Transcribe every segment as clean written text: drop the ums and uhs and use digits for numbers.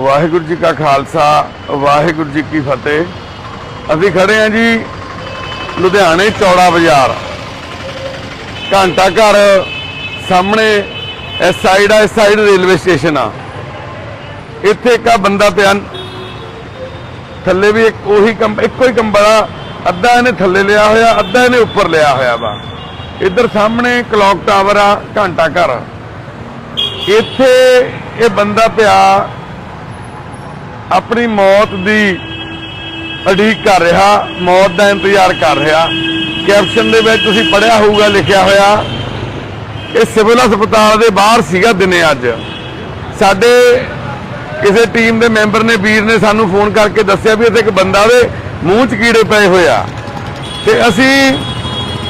वाहिगुरू जी का खालसा वाहिगुरू जी की फतेह। अभी खड़े हैं जी लुधियाने चौड़ा बाजार घंटा घर सामने इस साइड रेलवे स्टेशन आ। इत्थे एक बंदा पिया थल्ले भी एक उही एको ही कंबल आ, अद्धा इन्हें थल्ले लिया होया अद्धा इन्हें उपर लिया होया वा। इधर सामने क्लॉक टावर आ घंटा घर, इत्थे ये बंदा पिया अपनी मौत की उड़ीक कर रहा, मौत का इंतजार कर रहा। कैप्शन दे विच तुसीं पढ़िया होगा लिखिया होया ये सिविल हस्पताल के बाहर सीगा दिने। अज साडे किसी टीम के मैंबर ने वीर ने सानू फोन करके दस्सिया भी इत्थे एक बंदा दे मूँह च कीड़े पए होए आ। ते असीं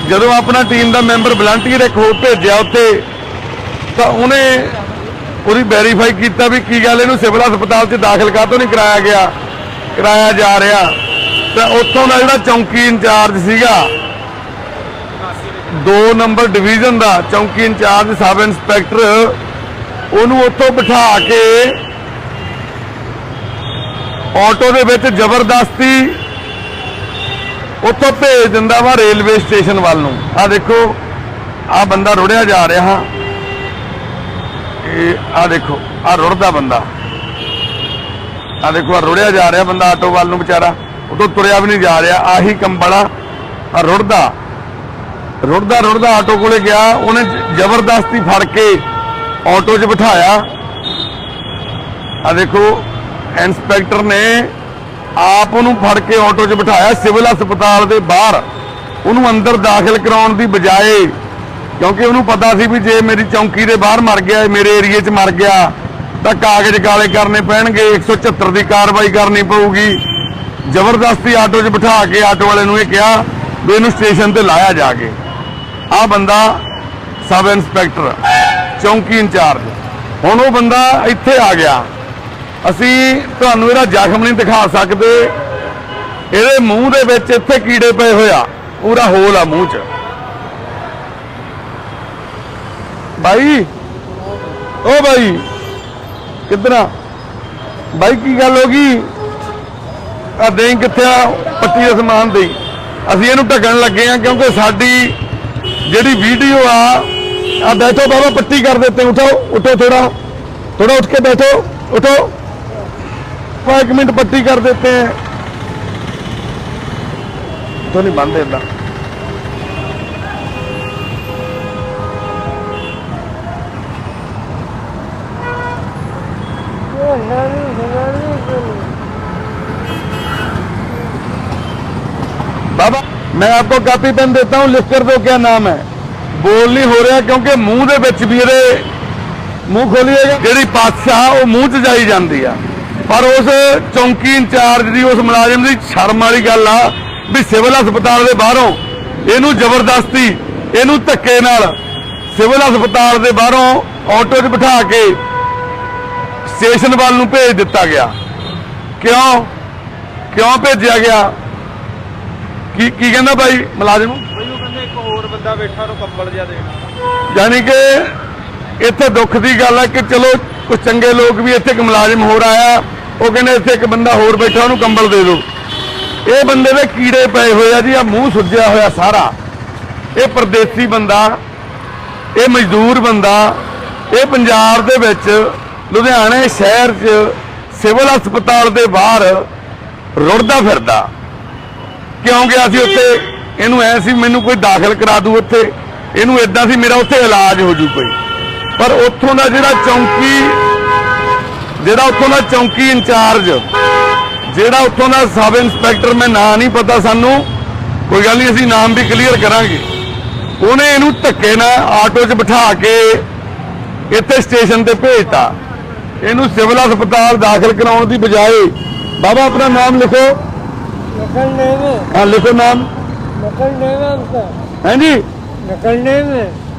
जदों अपना टीम का मैंबर वलंटियर एक होर भेजिया उत्थे तो उन्हें पूरी वेरीफाई किया भी की गल इहनूं सिविल हस्पताल से दाखिल काहतों नहीं कराया गया, कराया जा रहा। तो उत्थों का जिहड़ा चौंकी इंचार्ज सीगा 2 नंबर डिवीजन का चौंकी इंचार्ज सब इंस्पैक्टर उन्होंने उत्थों बिठा के ऑटो दे विच जबरदस्ती उत्थों भेज दिंदा वा रेलवे स्टेशन वाल नूं। आ देखो आ बंदा रुड़िया जा रहा, आ देखो आ रुड़दा बंदा, आ देखो आ रुड़िया जा रहा बंदा आटो वाल नूं बेचारा, उतों तुरिया भी नहीं जा रहा। आही कंबल आ रुड़दा रुड़दा रुड़दा आटो कोले गया, उन्हें जबरदस्ती फड़ के ऑटो च बिठाया। आ देखो इंस्पैक्टर ने आप उन्होंने फड़ के ऑटो च बिठाया सिविल हस्पताल के बाहर, उन्होंने अंदर दाखिल कराने की बजाय, क्योंकि उन्होंने पता सी भी जे मेरी चौंकी के बाहर मर गया मेरे एरिए च मर गया तो कागज काले करने पैणगे, 176 की कार्रवाई करनी पऊगी। जबरदस्ती आटो च बिठा के आटो वाले ने कहा भी इन्हू स्टेशन पर लाया जाके। आ बंदा सब इंस्पैक्टर चौंकी इंचार्ज, हुण वो बंदा इत्थे आ गया। असी तुहानू इहदा जख्म नहीं दिखा सकते, इहदे मूँह दे विच इत्थे कीड़े पे होया, पूरा होल आ मूँह च। भाई ओ भाई किधर आ भाई, की गल हो गई? आ दें कित्थे आ पट्टी का समान दे। असीं इहनूं ढकण लगे हैं क्योंकि साडी जिहड़ी वीडियो आ बैठो बाबा पट्टी कर देते, उठो उठो थोड़ा थोड़ा उठ के बैठो, उठो 5 मिनट पट्टी कर देते हैं। तो नहीं बंद इदा बाबा मैं आपको कॉपी पेन देता हूं, लिख कर दो क्या नाम है। बोल नहीं हो रहा क्योंकि मुंह दे विच भी मुंह खोलिएगा, जिहड़ी पातशाह वो मुंह च जाई जाती है। पर उस चौंकी इंचार्ज की उस मुलाजिम की शर्म वाली गल आ भी सिविल हस्पताल के बाहरों इनू जबरदस्ती इनू धक्के नाल सिविल हस्पताल के बाहरों ऑटो च बिठा के स्टेशन वाल नूं भेज दिता गया। क्यों क्यों भेजा गया? की कहना भाई मुलाजिम? यानी कि इत्थे दुख की गल है कि चलो कुछ चंगे लोग भी इत्थे एक मुलाजिम हो रहा है, वो कहने इत्थे एक बंदा होर बैठा उन्होंने कंबल दे दो। ये बंदे दे कीड़े पे हुए जी, आ मूँह सुजया होया सारा। ये परदेसी बंदा, ये मजदूर बंदा, ये पंजाब दे विच लुधियाने शहर च सिविल हस्पताल के बाहर रुड़दा फिरदा क्यों गया सी उत्थे? इनू ऐ सी मैनू कोई दाखिल करा दू उत्थे, इनू इदां सी मेरा उत्थे इलाज हो जू कोई। पर उत्थों का जिहड़ा उत्थों का चौंकी इंचार्ज, जिहड़ा उत्थों का सब इंस्पैक्टर, मैं नाम नहीं पता सानू, कोई गल नहीं असीं नाम भी क्लीयर करांगे। उन्हें इनू धक्के नाल आटो च बिठा के इत्थे स्टेशन ते भेजता, इनू सिविल हस्पताल दाखिल कराने की बजाय। बाबा अपना नाम लिखो। हाँ लिखो नाम। है जी,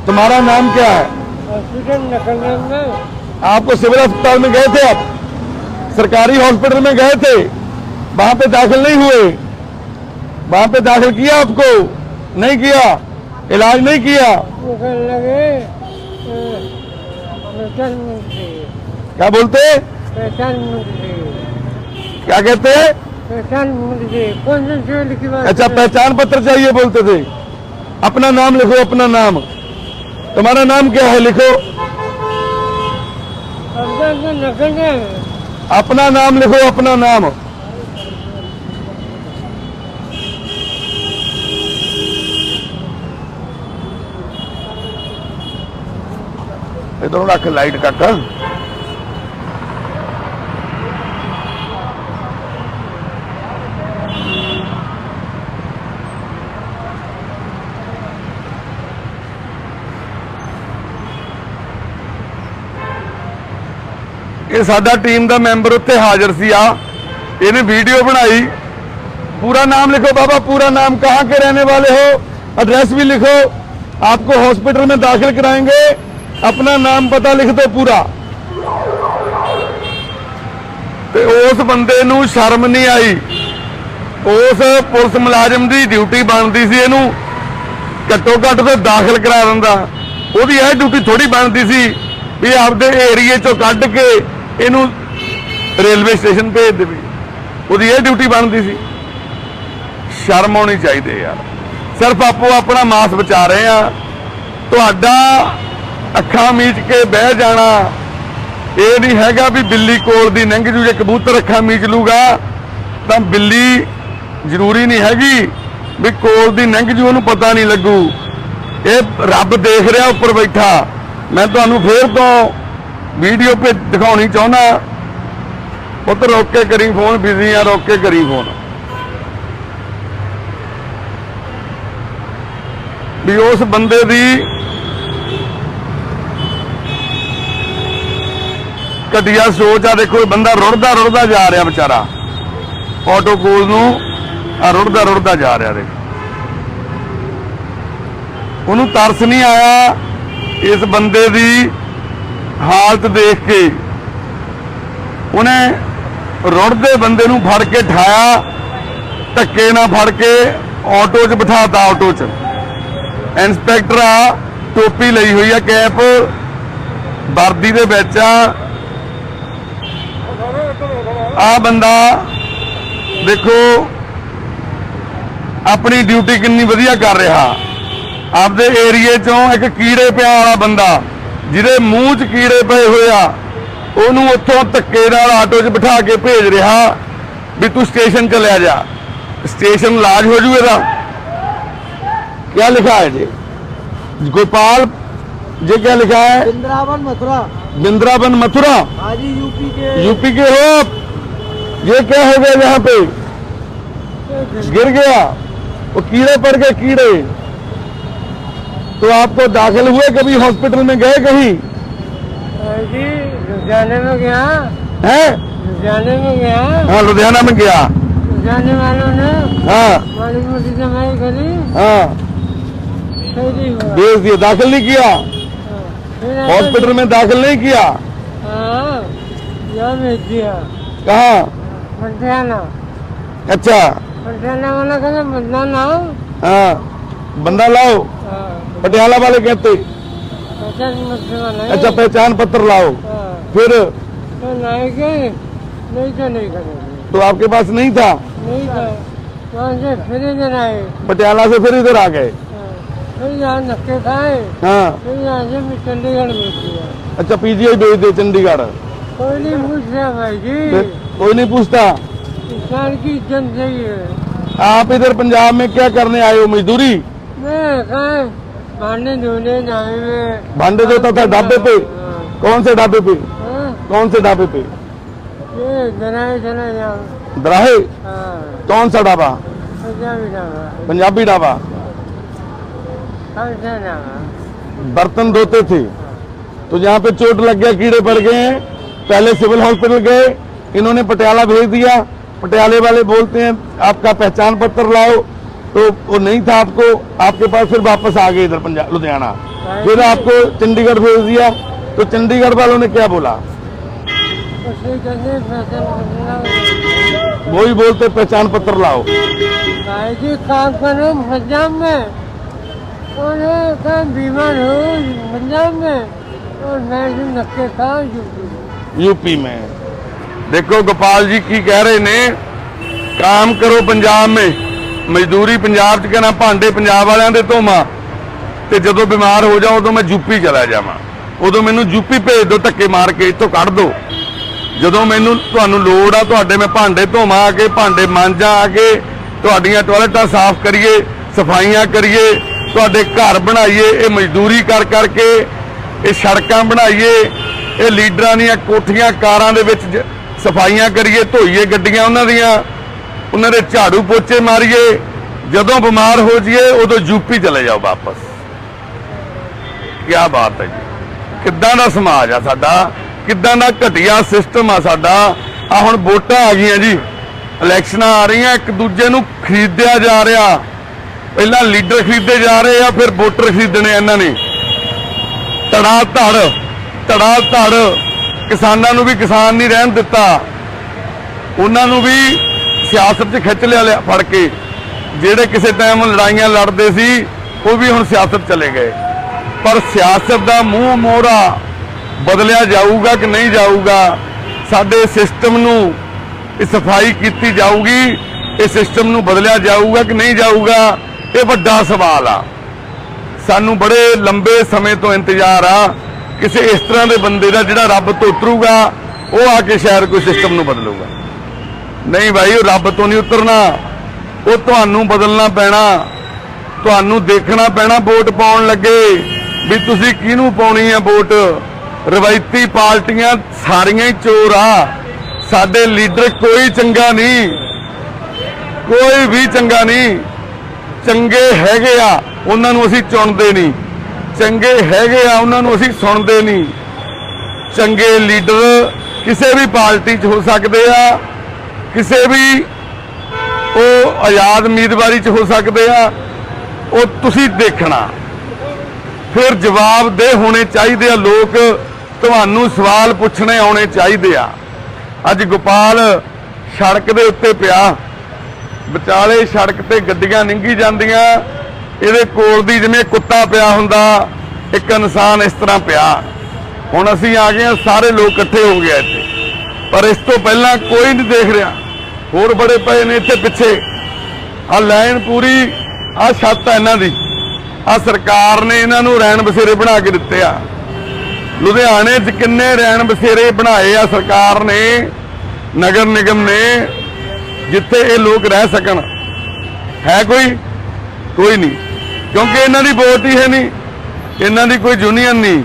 तुम्हारा नाम क्या है? आपको सिविल अस्पताल में गए थे, आप सरकारी हॉस्पिटल में गए थे, वहां पे दाखिल नहीं हुए? वहां पे दाखिल किया आपको? नहीं किया, इलाज नहीं किया? क्या बोलते? पहचान मुझे क्या कहते हैं? पहचान मुझे कौन से लिखी बात अच्छा, पहचान पत्र चाहिए बोलते थे। अपना नाम लिखो, अपना नाम। तुम्हारा नाम क्या है? लिखो अपना नाम, लिखो अपना नाम। इधर रख लाइट काका। ਇਹ ਸਾਡਾ ਟੀਮ ਦਾ ਮੈਂਬਰ ਉੱਥੇ ਹਾਜ਼ਰ ਸੀ ਆ ਇਹਨੇ वीडियो बनाई। पूरा नाम लिखो बाबा, पूरा नाम, कहाँ के रहने वाले हो, एड्रेस भी लिखो, आपको हॉस्पिटल में दाखिल कराएंगे, अपना नाम पता लिख दो पूरा। ਤੇ ਉਸ ਬੰਦੇ ਨੂੰ ਸ਼ਰਮ ਨਹੀਂ ਆਈ। ਉਸ ਪੁਲਿਸ ਮੁਲਾਜ਼ਮ ਦੀ ਡਿਊਟੀ ਬਣਦੀ ਸੀ ਇਹਨੂੰ ਘੱਟੋ ਘੱਟ ਤੇ ਦਾਖਲ ਕਰਾ ਦਿੰਦਾ। ਉਹਦੀ ਇਹ ਡਿਊਟੀ ਥੋੜੀ ਬਣਦੀ ਸੀ ਵੀ ਆਪਦੇ ਏਰੀਏ ਚੋਂ ਕੱਢ ਕੇ ਇਹਨੂੰ ਰੇਲਵੇ ਸਟੇਸ਼ਨ ਭੇਜ ਦੇਵੇ। ਉਹਦੀ ਇਹ ਡਿਊਟੀ ਬਣਦੀ ਸੀ। ਸ਼ਰਮ ਆਉਣੀ ਚਾਹੀਦੀ ਯਾਰ। ਸਿਰਫ ਆਪੋ ਆਪਣਾ ਮਾਸ ਬਚਾ ਰਹੇ ਆ। ਤੁਹਾਡਾ ਅੱਖਾਂ ਮੀਚ ਕੇ ਬਹਿ ਜਾਣਾ ਇਹ ਨਹੀਂ ਹੈਗਾ ਵੀ ਬਿੱਲੀ ਕੋਲ ਦੀ ਲੰਘ ਜੂ। ਜੇ ਕਬੂਤਰ ਅੱਖਾਂ ਮੀਚ ਲੂਗਾ ਤਾਂ ਬਿੱਲੀ ਜ਼ਰੂਰੀ ਨਹੀਂ ਹੈਗੀ ਵੀ ਕੋਲ ਦੀ ਲੰਘ ਜੂ, ਉਹਨੂੰ ਪਤਾ ਨਹੀਂ ਲੱਗੂ। ਇਹ ਰੱਬ ਦੇਖ ਰਿਹਾ ਉੱਪਰ ਬੈਠਾ। ਮੈਂ ਤੁਹਾਨੂੰ ਫੇਰ ਤੋਂ ਵੀਡੀਓ ਤੇ ਦਿਖਾਉਣੀ ਚਾਹੁੰਦਾ। ਪੁੱਤ ਰੋਕ ਕੇ ਕਰੀ ਫੋਨ, ਬਿਜ਼ੀ ਆ, ਰੋਕ ਕੇ ਕਰੀ ਫੋਨ। ਵੀ ਉਸ ਬੰਦੇ ਦੀ ਘਟੀਆ ਸੋਚ ਆ। ਦੇਖੋ ਬੰਦਾ ਰੁੜਦਾ ਰੁੜਦਾ ਜਾ ਰਿਹਾ ਵਿਚਾਰਾ, ਆਟੋ ਕੋਲ ਨੂੰ ਆ ਰੁੜਦਾ ਰੁੜਦਾ ਜਾ ਰਿਹਾ। ਦੇਖੋ ਉਹਨੂੰ ਤਰਸ ਨਹੀਂ ਆਇਆ ਇਸ ਬੰਦੇ ਦੀ ਹਾਲਤ ਦੇਖ ਕੇ। ਉਹਨੇ ਰੁੜਦੇ ਬੰਦੇ ਨੂੰ ਫੜ ਕੇ ਠਾਇਆ, ਧੱਕੇ ਨਾਲ ਫੜ ਕੇ ਆਟੋ 'ਚ ਬਿਠਾਤਾ। ਆਟੋ 'ਚ ਇੰਸਪੈਕਟਰ ਆ, ਟੋਪੀ ਲਈ ਹੋਈ ਆ, ਕੈਪ, ਵਰਦੀ ਦੇ ਵਿੱਚ ਆ ਬੰਦਾ ਦੇਖੋ ਆਪਣੀ ਡਿਊਟੀ ਕਿੰਨੀ ਵਧੀਆ ਕਰ ਰਿਹਾ। ਆਪਦੇ ਏਰੀਏ 'ਚੋਂ ਇੱਕ ਕੀੜੇ ਪਿਆ ਵਾਲਾ ਬੰਦਾ ਜਿਹਦੇ ਮੂੰਹ 'ਚ ਕੀੜੇ ਪਏ ਹੋਏ ਆ, ਉਹਨੂੰ ਉੱਥੋਂ ਧੱਕੇ ਨਾਲ ਆਟੋ 'ਚ ਬਿਠਾ ਕੇ ਭੇਜ ਰਿਹਾ ਵੀ ਤੂੰ ਸਟੇਸ਼ਨ ਚਲਿਆ ਜਾ। स्टेशन इलाज हो जूगा। क्या लिखा है जी? गोपाल जी क्या लिखा है? वृंदावन मथुरा। वृंदावन मथुरा। हाँ जी, यूपी के हो आप? ये क्या हो गया यहाँ पे? गिर गया वो, कीड़े पड़ गए कीड़े। तो आपको दाखिल हुए कभी हॉस्पिटल में गए कहीं? जी लुधियाने में गया है? लुधियाने में गया। हाँ लुधियाना में गया। लुधियाने वालों ने हाँ माड़ी मोटी कमाई करी, हाँ सही हुआ। भेज दिया, दाखिल नहीं किया फिर हॉस्पिटल में, दाखिल नहीं किया। हाँ यहाँ भेज दिया। कहाँ? पटियाला। अच्छा पटियाला वाला कहना बदलाना हो। हाँ बंदा लाओ, हाँ, पटियाला वाले कहते। पहचान पत्र वाला है। अच्छा पहचान पत्र लाओ। हाँ, फिर तो लाएंगे, नहीं तो नहीं करेंगे। तो आपके पास नहीं था? नहीं था, वहाँ से फिर इधर आए। पटियाला से फिर इधर आ गए। हाँ, फिर यहाँ धक्के खाए, हाँ फिर यहाँ से मैं चंडीगढ़ भेज दिया। अच्छा पीजीआई भेज दे चंडीगढ़। कोई नहीं पूछ रहा भाई जी, फिर कोई नहीं पूछता। किसान की इज्जत चाहिए। आप इधर पंजाब में क्या करने आए हो? मजदूरी? मैं कहा भांडे धोने जाए में। भांडे धोता था ढाबे पे? हाँ, कौन से ढाबे पे? हाँ, कौन से ढाबे पे? ये जनाए चला जाओ। दराहे? हाँ, कौन सा ढाबा? पंजाबी ढाबा। पंजाबी ढाबा। कौन सा ढाबा? बर्तन धोते थे तो यहाँ पे चोट लग गया, कीड़े पड़ गए हैं। पहले सिविल हॉस्पिटल गए, इन्होंने पटियाला भेज दिया। पटियाले वाले बोलते हैं आपका पहचान पत्र लाओ, तो वो नहीं था आपको, आपके पास। फिर वापस आ गए इधर पंजाब लुधियाना, फिर आपको चंडीगढ़ भेज दिया। तो चंडीगढ़ वालों ने क्या बोला? उससे कहते पहचान पत्र लाओ। वही बोलते पहचान पत्र लाओ। भाई जी काम करो पंजाब में, और काम बीमार हो पंजाब में, और मैं धक्के खाओ यूपी। यूपी में देखो गोपाल जी की कह रहे ने, काम करो पंजाब में, मजदूरी पंजाब च कहना, भांडे पंजाब वालियां दे धोवां ते जदों बीमार हो जाओ उदों मैं यूपी चला जावां, उदों मैनूं यूपी भेज दो, धक्के मार के इत्थों कढ़ दो। जदों मैनूं तुहानूं लोड़ आ तुहाडे मैं भांडे धोवां आके, भांडे मांजां आके, तुहाडीआं टॉयलेटां साफ करिए, सफाइयां करिए, तुहाडे घर बनाइए, ये मजदूरी कर करके ये सड़कां बनाइए, ये लीडरां दीआं कोठियां कारां दे विच सफाइयां करिए, धोईए गड्डियां उन्हां दीआं, उन्हां दे झाड़ू पोचे मारीए, जदों बीमार हो जाइए उदों यूपी चले जाओ वापस। क्या बात है जी, किद्दां दा समाज आ साडा, किद्दां दा घटिया सिस्टम आ साडा। आ हुण वोटां आ गईआं जी, इलैक्शनां आ रहीआं, एक दूजे नूं खरीदिया जा रहा, पहला लीडर खरीदे जा रहे आ, फिर वोटर खरीदने इन्हां ने, धड़ा धड़ किसानां नूं भी किसान नहीं रहन दिता, उन्हां नूं भी सियासत 'च खिੱਚ लिया फड़ के, ਜਿਹੜੇ ਕਿਸੇ टाइम लड़ाइयां लड़ते सी वो भी हुण सियासत चले गए। पर सियासत का मूँह मोहरा बदलिया जाऊगा कि नहीं जाऊगा, साडे सिस्टम नूं सफाई की जाऊगी, इस सिस्टम नूं बदलिया जाऊगा कि नहीं जाऊगा, ये वड्डा सवाल आ। सानू बड़े लंबे समय तो इंतजार आ किसी इस तरह के बंदे का जिहड़ा रब तो उतरूगा वो आके शायद कोई सिस्टम नूं बदलूगा। नहीं भाई, रब तो नहीं उतरना, वो तुहानू बदलना पैना, तुहानू देखना पैना वोट पाउण लगे भी तुसीं किहनूं पाउणी है वोट। रवायती पार्टियां सारियां ही चोर आ, साडे लीडर कोई चंगा नहीं, कोई भी चंगा नहीं। चंगे हैगे आ उन्हां नूं असीं चुणदे नहीं, चंगे हैगे आ उन्हां नूं असीं सुणदे नहीं। चंगे लीडर किसी भी पार्टी च हो सकते आ, किसी भी वो आज़ाद उम्मीदवारी च हो सकते आ, वो तुसीं देखना। फिर जवाबदेह होने चाहिए आ लोग, तुहानू सवाल पुछने आने चाहिए आ। अज गोपाल सड़क दे उत्ते पिया, विचाले सड़क ते गड्डियां निंगी जांदियां, इहदे कोल दी जिवें कुत्ता पिया हुंदा, एक इंसान इस तरह पिया। हुण असीं आ गए, सारे लोग इकट्ठे हो गए इत्थे, पर इस तो पहला कोई नहीं देख रहा। होर बड़े पए ने इत्थे पिछे, आ लाइन पूरी, आ छत आ इन्हां दी, आ सरकार ने इन्हां नूं रैण बसेरे बना के दित्ते आ। लुधियाने च किन्ने रैण बसेरे बनाए आ सरकार ने, नगर निगम ने, जिथे ये लोग रह सकन। है कोई नहीं, क्योंकि इन्हां दी वोट ही है नहीं, इन्हां दी कोई यूनियन नहीं,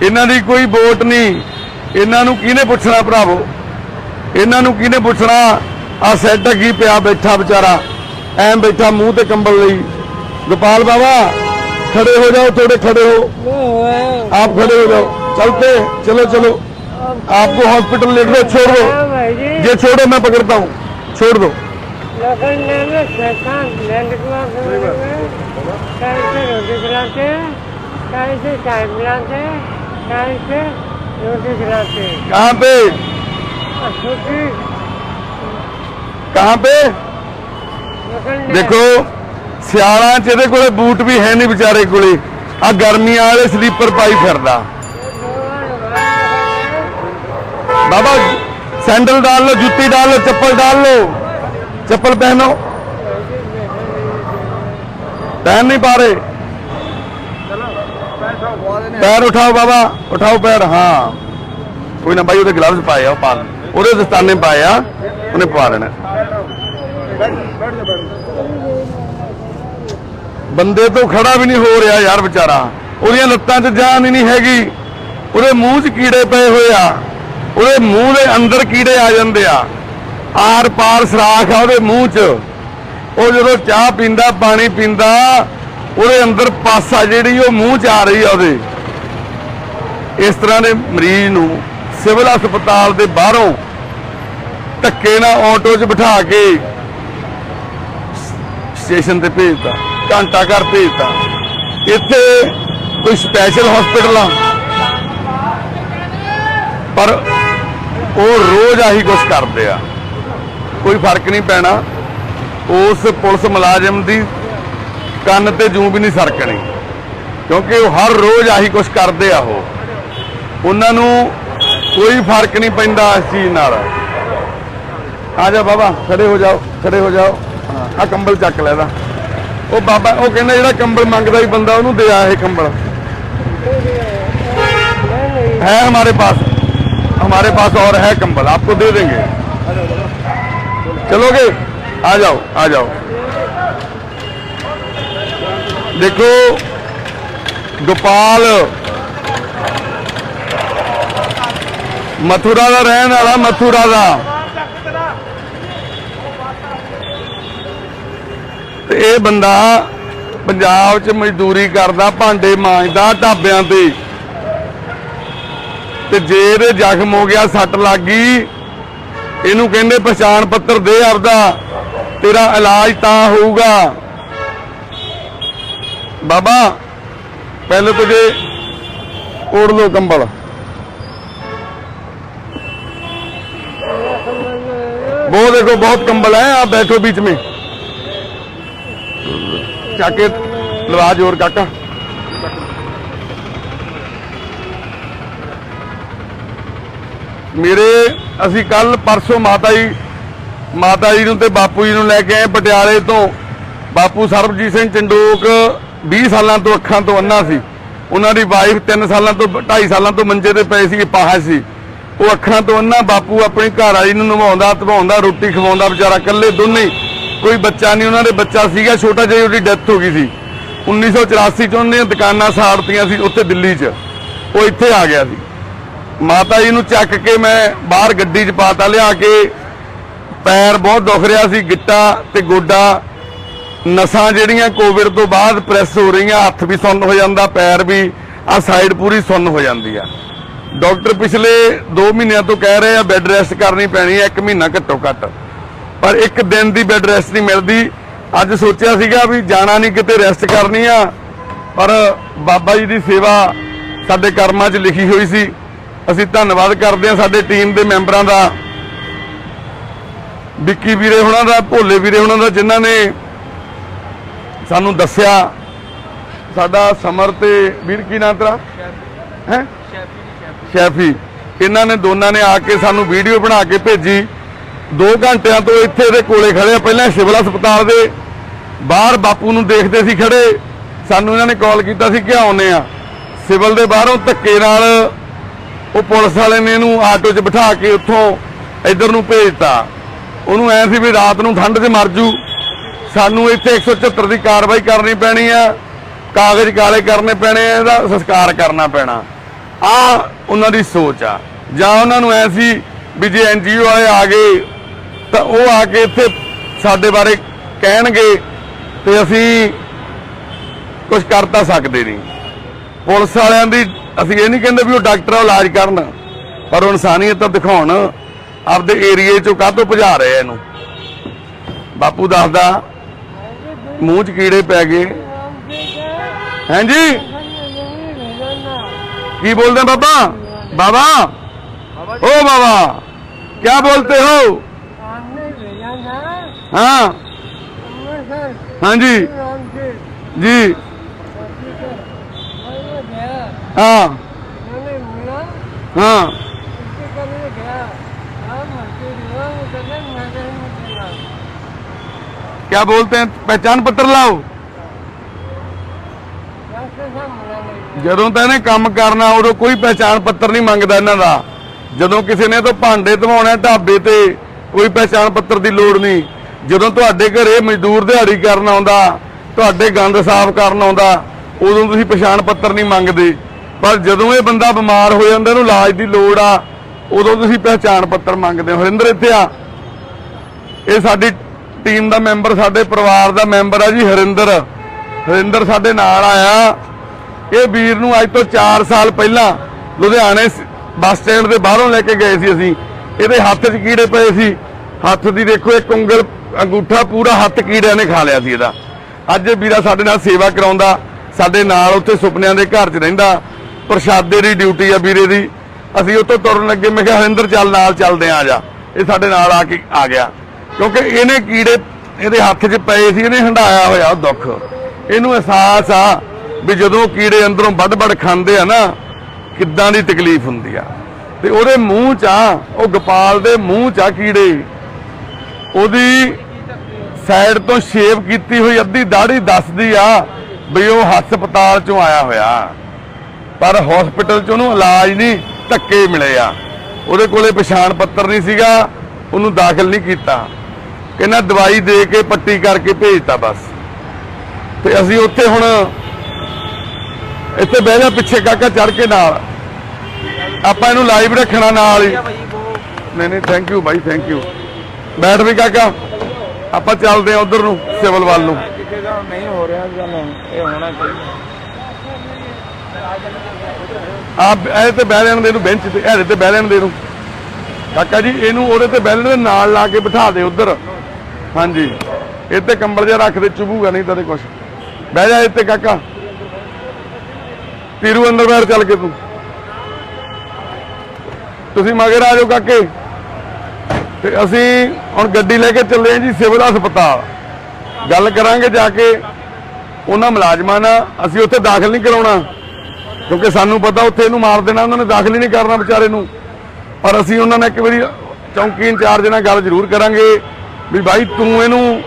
इन्हां दी कोई वोट नहीं। इन्हां नूं किहने पुछना भरावो, इन्हां नूं किहने पुछना। आ सैट अगी पिया बैठा बेचारा, ऐम बैठा मूँह ते कंबल लई। गोपाल बाबा खड़े हो जाओ, थोड़े खड़े हो, आप खड़े हो जाओ, चलते चलो चलो, आपको हॉस्पिटल ले लो, छोड़ दो, ये छोड़ो, मैं पकड़ता हूँ, छोड़ दो। कहाँ पे कहाँ पे देखो, सियाला च इहदे कोले बूट भी है नहीं बेचारे कोले, आ गर्मियां वाले स्लीपर पाई फिरदा। बाबा सैंडल डाल लो, जूती डाल लो, चप्पल डाल लो, चप्पल पहनो, पहन नहीं पा रहे, पैर उठाओ बाबा, उठाओ पैर। हाँ कोई ना भाई, वो ग्लव्स पाए आ, पा ਉਹਦੇ ਦਸਤਾਨੇ ਪਾਏ ਆ, ਉਹਨੇ ਪਵਾ ਲੈਣਾ। ਬੰਦੇ ਤੋਂ ਖੜਾ ਵੀ ਨਹੀਂ ਹੋ ਰਿਹਾ ਯਾਰ ਵਿਚਾਰਾ, ਉਹਦੀਆਂ ਲੱਤਾਂ 'ਚ ਜਾਨ ਹੀ ਨਹੀਂ ਹੈਗੀ, ਉਹਦੇ ਮੂੰਹ 'ਚ ਕੀੜੇ ਪਏ ਹੋਏ ਆ, ਉਹਦੇ ਮੂੰਹ ਦੇ ਅੰਦਰ ਕੀੜੇ ਆ ਜਾਂਦੇ ਆ, ਆਰ ਪਾਰ ਸਰਾਖ ਆ ਉਹਦੇ ਮੂੰਹ 'ਚ। ਉਹ ਜਦੋਂ ਚਾਹ ਪੀਂਦਾ, ਪਾਣੀ ਪੀਂਦਾ, ਉਹਦੇ ਅੰਦਰ ਪਾਸਾ ਜਿਹੜੀ ਉਹ ਮੂੰਹ 'ਚ ਆ ਰਹੀ ਆ ਉਹਦੇ। ਇਸ ਤਰ੍ਹਾਂ ਦੇ ਮਰੀਜ਼ ਨੂੰ सिविल हस्पताल के बाहरों धक्के ना ऑटो च बिठा के स्टेशन ते भेजता, घंटा घर भेजता। इत्थे कोई स्पैशल हॉस्पिटल पर वो रोज आही कुछ करते आ, कोई फर्क नहीं पैना। उस पुलिस मुलाजिम की कन्न ते जूं भी नहीं सरकनी, क्योंकि वो हर रोज आही कुछ करते आ। उन्होंने कोई फर्क नहीं पैंदा इस चीज़ नाल। ਆ ਜਾ ਬਾਬਾ, ਖੜੇ ਹੋ ਜਾਓ, ਖੜੇ ਹੋ ਜਾਓ। ਆ ਕੰਬਲ ਚੱਕ ਲੈ ਇਹਦਾ। ਉਹ ਬਾਬਾ ਉਹ ਕਹਿੰਦਾ ਜਿਹੜਾ ਕੰਬਲ ਮੰਗਦਾ ਹੀ ਬੰਦਾ ਉਹਨੂੰ ਦੇ ਆ ਇਹ ਕੰਬਲ। है हमारे पास और है कंबल, आपको दे देंगे। चलोगे? आ जाओ, आ जाओ। देखो गोपाल मथुरा का रहने वाला, मथुरा का। ये बंदा पंजाब च मजदूरी करदा, भांडे मांजदा ढाबियां ते जे ਇਹਦੇ ਜ਼ਖਮ ਹੋ ਗਿਆ, ਸੱਟ ਲੱਗ ਗਈ, ਇਹਨੂੰ ਕਹਿੰਦੇ ਪਛਾਣ ਪੱਤਰ ਦੇ ਆਪਦਾ, ਤੇਰਾ ਇਲਾਜ ਤਾਂ ਹੋਊਗਾ। बाबा पहले तो ये ओढ़ लो कंबल। वो देखो बहुत कंबल है, आप बैठो बीच में, जाके लगा जोर काका। मेरे असी कल परसों माता जी नूं ते बापू जी नूं लैके आए पटियाले तो। बापू सरबजीत सिंह चंडोक 20 सालों तो अखां तो अन्ना सी, उन्हां दी वाइफ 3 सालों तो 2.5 सालों तो मंजे ते पए सी, पाहा सी, वो अखां तो अन्ना। बापू अपनी घर वाली नूं नवाउंदा धवाउंदा, रोटी खवाउंदा, बेचारा कल्ले दोने, कोई बच्चा नहीं। उन्हां दे बच्चा सीगा छोटा जिहा, उहदी डेथ हो गई सी 1984 च। उन्होंने दुकानां साड़तियां सी उत्थे दिल्ली च, वो इत्थे आ गया सी। माता जी नूं चक के मैं बाहर गड्डी च पाता लिया के, पैर बहुत दुख रहा सी, गिट्टा ते गोडा, नसां ਜਿਹੜੀਆਂ कोविड तो बाद प्रेस हो रही, हथ भी सुन्न हो जाता, पैर भी, आ साइड पूरी सुन्न हो जाती है। डॉक्टर पिछले 2 महीनों तो कह रहे हैं बैड रेस्ट करनी पैनी है, 1 महीना घट्टो घट्ट, पर 1 दिन की बैड रेस्ट नहीं मिलती। अज सोचा सीगा भी जाना नहीं किते रेस्ट करनी आ, पर बाबा जी की सेवा साडे कर्मां च लिखी हुई सी। असीं धन्नवाद करते हैं साडे टीम के मैंबरां दा, विक्की वीरे हुणां दा, भोले वीरे हुणां दा, जिन्हां ने सानू दस्या। साडा समर ते वीर की नाम तेरा है, शैफी, इन्हां ने दोनों ने आके सानू वीडियो बना के भेजी। 2 घंटिਆਂ तो इत्थे इहदे कोले खड़े, पहले सिविल हस्पताल दे बाहर बापू नूं देखदे सी खड़े, सानू इन्हां ने कॉल कीता सी कि आउणे आ। सिविल दे बाहरों धक्के नाल ਉਹ पुलिस वाले ने इहनूं आटो 'च बिठा के उत्थों इधर नूं भेजता। ਉਹਨੂੰ ਐ ਸੀ भी रात नूं ठंड 'ਚ मर जू, सानू इत्थे 174 की कार्रवाई करनी पैनी है, कागज काले करने पैने, इहदा संस्कार करना पैना। आ उन्हां दी सोच आ, जां उन्हां नूं ऐ सी भी जे NGO वाले आ गए तो वो आके इत्थे साडे बारे कहणगे ते असीं कुछ कर तां सकदे नहीं। पुलिस वालियां दी ਅਸੀਂ ਇਹ नहीं कहते भी वो डॉक्टर इलाज करन, पर इनसानियत दिखाउण, आपदे एरिए चों काहतों भजा रहे इहनूं। बापू दसदा मूँह च कीड़े पै गए। हैं जी की बोलते बाबा? बाबा ओ बाबा क्या बोलते हो? हाँ हाँ जी जी हाँ हाँ क्या बोलते हैं? पहचान पत्र लाओ। जदों तो इन्हें काम करना उदों कोई पहचान पत्र नहीं मंगदा इन्हां दा। जदों किसी ने तो भांडे धवाउणे ढाबे ते कोई पहचान पत्र की लोड़ नहीं। जदों तुहाडे घरे मजदूर दिहाड़ी करन आउंदा, तुहाडे गंद साफ करन आउंदा, उदों तुसीं पहचान पत्र नहीं मंगदे। पर जदों ये बंदा बीमार हो जांदा, इहनूं इलाज की लोड़ आ, उदों तुसीं पहचान पत्र मंगदे हो। हरिंदर इत्थे आ, ये साडी टीम का मैंबर, साडे परिवार का मैंबर है जी हरिंदर। हरिंदर साडे नाल आया। ये वीर नूं अज तो 4 साल पहला लुधियाने बस स्टैंड के बाहरों लैके गए सी असीं। इहदे हत्थ 'च कीड़े पए सी, हत्थ दी देखो एक उंगल अंगूठा पूरा हत्थ कीड़िਆਂ ने खा लिया सी इहदा। अज ये वीरा साडे नाल सेवा कराउंदा, साडे नाल उत्थे सुपनिਆਂ ਦੇ घर 'ਚ रहिंदा। प्रशादे की ड्यूटी आ वीरे दी। असीं उत्तों तुरन लगे, मैं कहा हरिंदर चल नाल चलदे आ जा। ये साडे नाल आके आ गया क्योंकि इहने कीड़े इहदे हत्थ 'च पए सी, इहने हंडाया होया दुख। इहनूं एहसास आ भी जदों कीड़े अंदरों वड़ खांदे आ ना, किद्दां दी तकलीफ हुंदी आ। ते उहदे मूँह 'च आ, ओह गोपाल दे मूँह 'च आ कीड़े। ਉਹਦੀ ਸਾਈਡ ਤੋਂ ਸ਼ੇਵ ਕੀਤੀ ਹੋਈ ਅੱਧੀ ਦਾੜੀ ਦੱਸਦੀ ਆ ਵੀ ਉਹ ਹਸਪਤਾਲ ਚੋਂ ਆਇਆ ਹੋਇਆ, ਪਰ ਹਸਪੀਟਲ ਚ ਉਹਨੂੰ ਇਲਾਜ ਨਹੀਂ, ਧੱਕੇ ਮਿਲੇ ਆ। ਉਹਦੇ ਕੋਲੇ ਪਛਾਣ ਪੱਤਰ ਨਹੀਂ ਸੀਗਾ, ਉਹਨੂੰ ਦਾਖਲ ਨਹੀਂ ਕੀਤਾ, ਕਹਿੰਦਾ ਦਵਾਈ ਦੇ ਕੇ ਪੱਟੀ ਕਰਕੇ ਭੇਜਤਾ ਬਸ। ਤੇ ਅਸੀਂ ਉੱਥੇ ਹੁਣ ਇੱਥੇ ਬਹਿ ਜਾ ਪਿੱਛੇ ਕਾਕਾ ਚੜ ਕੇ ਨਾਲ, ਆਪਾਂ ਇਹਨੂੰ ਲਾਈਵ ਰੱਖਣਾ ਨਾਲ ਹੀ। ਨਹੀਂ ਨਹੀਂ ਥੈਂਕ ਯੂ ਬਾਈ, ਥੈਂਕ ਯੂ। ਬੈਠ ਵੀ ਕਾਕਾ, ਆਪਾਂ ਚੱਲਦੇ ਆ ਉਧਰ ਨੂੰ, ਸਿਵਲ ਵੱਲ ਨੂੰ। ਕਿਸੇ ਦਾ ਨਹੀਂ ਹੋ ਰਿਹਾ ਗੱਲ, ਇਹ ਹੋਣਾ ਚਾਹੀਦਾ। ਇਹ ਤੇ ਬਹਿ ਲੈਣ ਦੇ ਇਹਨੂੰ, ਬੈਂਚ ਤੇ ਇਹਦੇ ਤੇ ਬਹਿ ਲੈਣ ਦੇ ਇਹਨੂੰ ਕਾਕਾ ਜੀ, ਇਹਨੂੰ ਉਹਦੇ ਤੇ ਬਹਿ ਲੈਣ ਦੇ, ਨਾਲ ਲਾ ਕੇ ਬਿਠਾ ਦੇ ਉਧਰ। ਹਾਂਜੀ ਇਹ ਤੇ ਕੰਬਲ ਜਿਹਾ ਰੱਖ ਦੇ, ਚੁਭੂਗਾ ਨਹੀਂ ਤਾਂ ਕੁਛ। ਬਹਿ ਜਾ ਇੱਥੇ ਕਾਕਾ, ਤੀਰੂ ਅੰਦਰ ਬੈਠ ਚੱਲ ਕੇ ਤੂੰ। ਤੁਸੀਂ ਮਗਰ ਆ ਜਾਓ ਕਾਕੇ। ਤੇ ਅਸੀਂ ਹੁਣ ਗੱਡੀ ਲੈ ਕੇ ਚੱਲੇ ਹਾਂ ਜੀ ਸਿਵਲ ਹਸਪਤਾਲ। ਗੱਲ ਕਰਾਂਗੇ ਜਾ ਕੇ ਉਹਨਾਂ ਮੁਲਾਜ਼ਮਾਂ ਨਾਲ, ਅਸੀਂ ਉੱਥੇ ਦਾਖਲ ਨਹੀਂ ਕਰਾਉਣਾ ਕਿਉਂਕਿ ਸਾਨੂੰ ਪਤਾ ਉੱਥੇ ਇਹਨੂੰ ਮਾਰ ਦੇਣਾ, ਉਹਨਾਂ ਨੇ ਦਾਖਲ ਹੀ ਨਹੀਂ ਕਰਨਾ ਵਿਚਾਰੇ ਨੂੰ। ਪਰ ਅਸੀਂ ਉਹਨਾਂ ਨਾਲ ਇੱਕ ਵਾਰੀ ਚੌਂਕੀ ਇੰਚਾਰਜ ਨਾਲ ਗੱਲ ਜ਼ਰੂਰ ਕਰਾਂਗੇ ਵੀ ਭਾਈ ਤੂੰ ਇਹਨੂੰ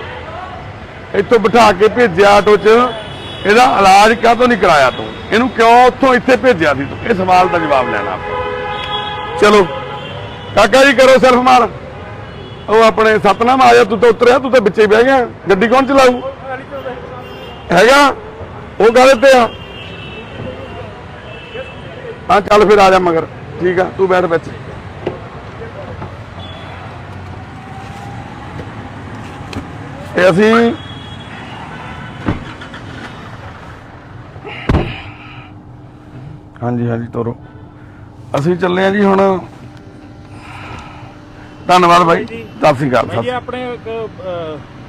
ਇੱਥੋਂ ਬਿਠਾ ਕੇ ਭੇਜਿਆ ਆਟੋ 'ਚ, ਇਹਦਾ ਇਲਾਜ ਕਾਹਤੋਂ ਨਹੀਂ ਕਰਾਇਆ ਤੂੰ, ਇਹਨੂੰ ਕਿਉਂ ਉੱਥੋਂ ਇੱਥੇ ਭੇਜਿਆ ਸੀ ਤੂੰ? ਇਹ ਸਵਾਲ ਦਾ ਜਵਾਬ ਲੈਣਾ ਆਪਾਂ। ਚਲੋ ਕਾਕਾ ਜੀ ਕਰੋ ਸਿਰਫ ਮਾਲ। ਉਹ ਆਪਣੇ ਸਤਨਾਮ ਆ ਜਾ, ਤੂੰ ਤਾਂ ਉਤਰਿਆ, ਤੂੰ ਤਾਂ ਵਿੱਚੇ ਬਹਿ ਗਿਆ। ਗੱਡੀ ਕੌਣ ਚਲਾਊ ਹੈਗਾ? ਉਹ ਗੱਲ ਤੇ ਆ। ਹਾਂ ਚੱਲ ਫਿਰ ਆ ਜਾ ਮਗਰ, ਠੀਕ ਆ, ਤੂੰ ਬੈਠ ਵਿੱਚ। ਤੇ ਅਸੀਂ ਹਾਂਜੀ ਹਾਂਜੀ ਤੋਰੋ, ਅਸੀਂ ਚੱਲੇ ਆ ਜੀ ਹੁਣ। ਧੰਨਵਾਦ ਬਾਈ, ਸਤਿ ਸ੍ਰੀ ਅਕਾਲ। ਜੀ ਆਪਣੇ ਇੱਕ